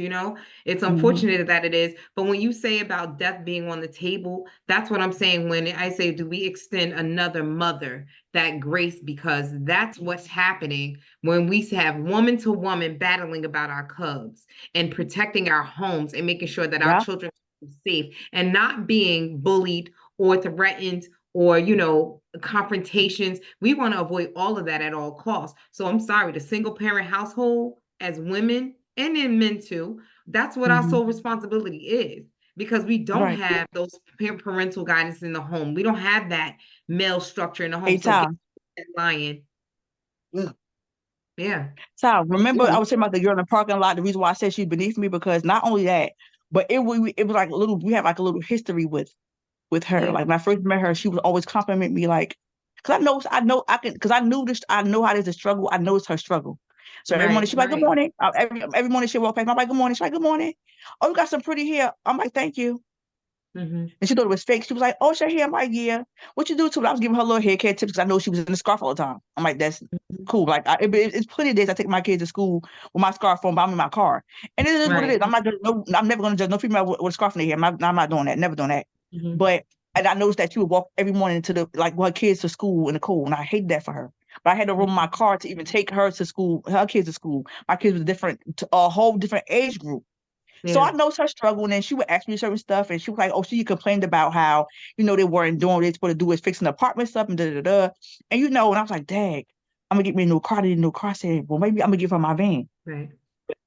It's unfortunate that it is, but when you say about death being on the table, that's what I'm saying when I say, do we extend another mother that grace? Because that's what's happening when we have woman to woman battling about our cubs and protecting our homes and making sure that our children safe and not being bullied or threatened or, confrontations. We want to avoid all of that at all costs. So I'm sorry, the single parent household as women and in men too, that's what our Mhm. sole responsibility is, because we don't Right. have those parental guidance in the home. We don't have that male structure in the home. Hey, So Ty. get that lion. Yeah. Yeah. Ty, remember Yeah. I was saying about the girl in the parking lot. The reason why I said she's beneath me, because not only that, but it was like a little. We have like a little history with her. Yeah. Like when I first met her, she would always compliment me, like, because I knew this. I know how there's a struggle. I know it's her struggle. So every morning Right, she's like, "Good right. morning." Every morning she walk past. I'm like, "Good morning." She's like, "Good morning." "Oh, you got some pretty hair." I'm like, "Thank you." Mm-hmm. And she thought it was fake. She was like, "Oh, it's your hair." I'm like, "Yeah." "What you do to it?" I was giving her little hair care tips because I know she was in the scarf all the time. I'm like, "That's cool." Like, it's plenty of days I take my kids to school with my scarf on, but I'm in my car, and it is what it Right. is. I'm never gonna judge no female with a scarf in their hair. I'm not doing that. Never doing that. Mm-hmm. But and I noticed that she would walk every morning to with her kids to school in the cold, and I hated that for her. But I had to room my car to even take her to school, her kids to school. My kids was a whole different age group. So Yeah. I know her struggle, and then she would ask me certain stuff, and she was like, "Oh, she complained about how they weren't doing what they're supposed to do is fixing the apartment stuff and da da da." And I was like, "Dang, I'm gonna get me a new car." I new car. I said, "Well, maybe I'm gonna give her my van." Right.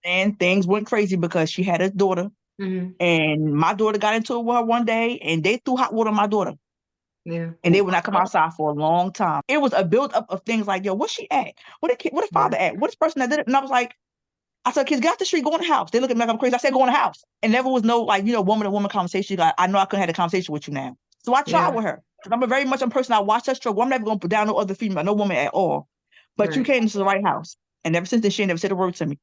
And things went crazy because she had a daughter, Mm-hmm. and my daughter got into it with her one day, and they threw hot water on my daughter, Yeah. and they would not come outside for a long time. It was a build up of things like, "Yo, where's she at? What the father at? What this person that did it?" And I was like, I said, "Kids, get out the street, go in the house." They look at me like I'm crazy. I said, "Go in the house." And never was no woman to woman conversation. Like, I know I couldn't have a conversation with you now. So I tried Yeah. with her. Because I'm a person, I watch her struggle. I'm never going to put down no other female, no woman at all. But you Right. came into the right house. And ever since then, she ain't never said a word to me.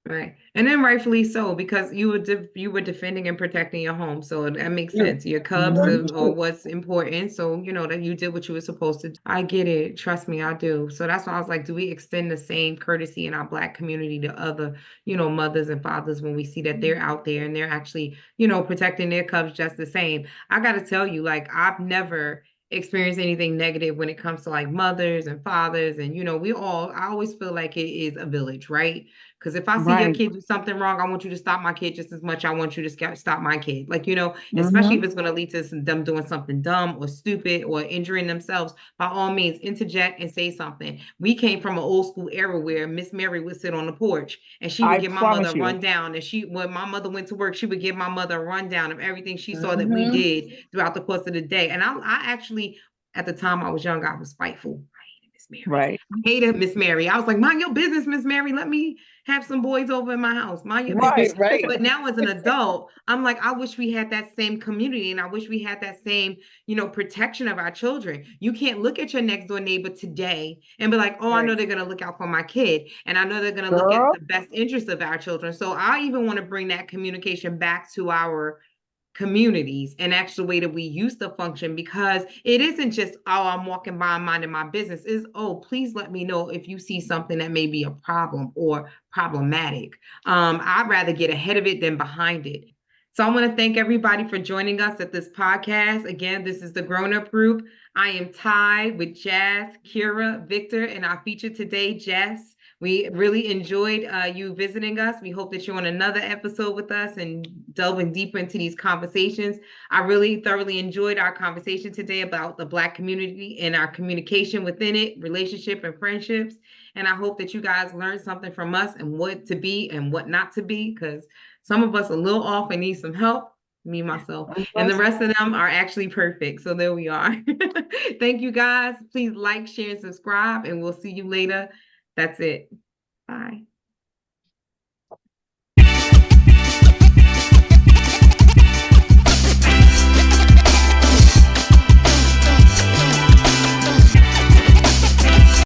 Right. And then rightfully so, because you were defending and protecting your home. So that makes Yeah. sense. Your cubs Mhm. are what's important. So, that you did what you were supposed to do. I get it. Trust me, I do. So that's why I was like, do we extend the same courtesy in our Black community to other, mothers and fathers when we see that they're out there and they're actually, protecting their cubs just the same? I got to tell you, like, I've never experienced anything negative when it comes to like mothers and fathers. And, I always feel like it is a village, right? Because if I see your Right. kid do something wrong, I want you to stop my kid just as much I want you to stop my kid. Like, especially Mhm. if it's going to lead to them doing something dumb or stupid or injuring themselves, by all means, interject and say something. We came from an old school era where Miss Mary would sit on the porch and she would I give my mother promise a you. rundown. And when my mother went to work, she would give my mother a rundown of everything she saw that we Mhm. did throughout the course of the day. And I actually, at the time I was young, I was spiteful. I hated Miss Mary. Right. I hated Miss Mary. I was like, mind your business, Miss Mary. Let me have some boys over in my house. Mind your business. Right. But now as an adult, I'm like, I wish we had that same community and I wish we had that same, protection of our children. You can't look at your next door neighbor today and be like, oh, I know Right. they're going to look out for my kid. And I know they're going to look at Girl. the best interest of our children. So I even want to bring that communication back to our communities and actually the way that we used to function, because it isn't just, oh, I'm walking by minding my business. Is, oh, please let me know if you see something that may be a problem or problematic. I'd rather get ahead of it than behind it. So I want to thank everybody for joining us at this podcast. Again, this is the Grown Up Group. I am Ty with Jazz, Kira, Victor, and our feature today, Jess. We really enjoyed you visiting us. We hope that you're on another episode with us and delving deeper into these conversations. I really thoroughly enjoyed our conversation today about the Black community and our communication within it, relationship and friendships. And I hope that you guys learned something from us and what to be and what not to be, because some of us are a little off and need some help. Me, myself, and the rest of them are actually perfect. So there we are. Thank you guys. Please like, share, and subscribe, and we'll see you later. That's it. Bye.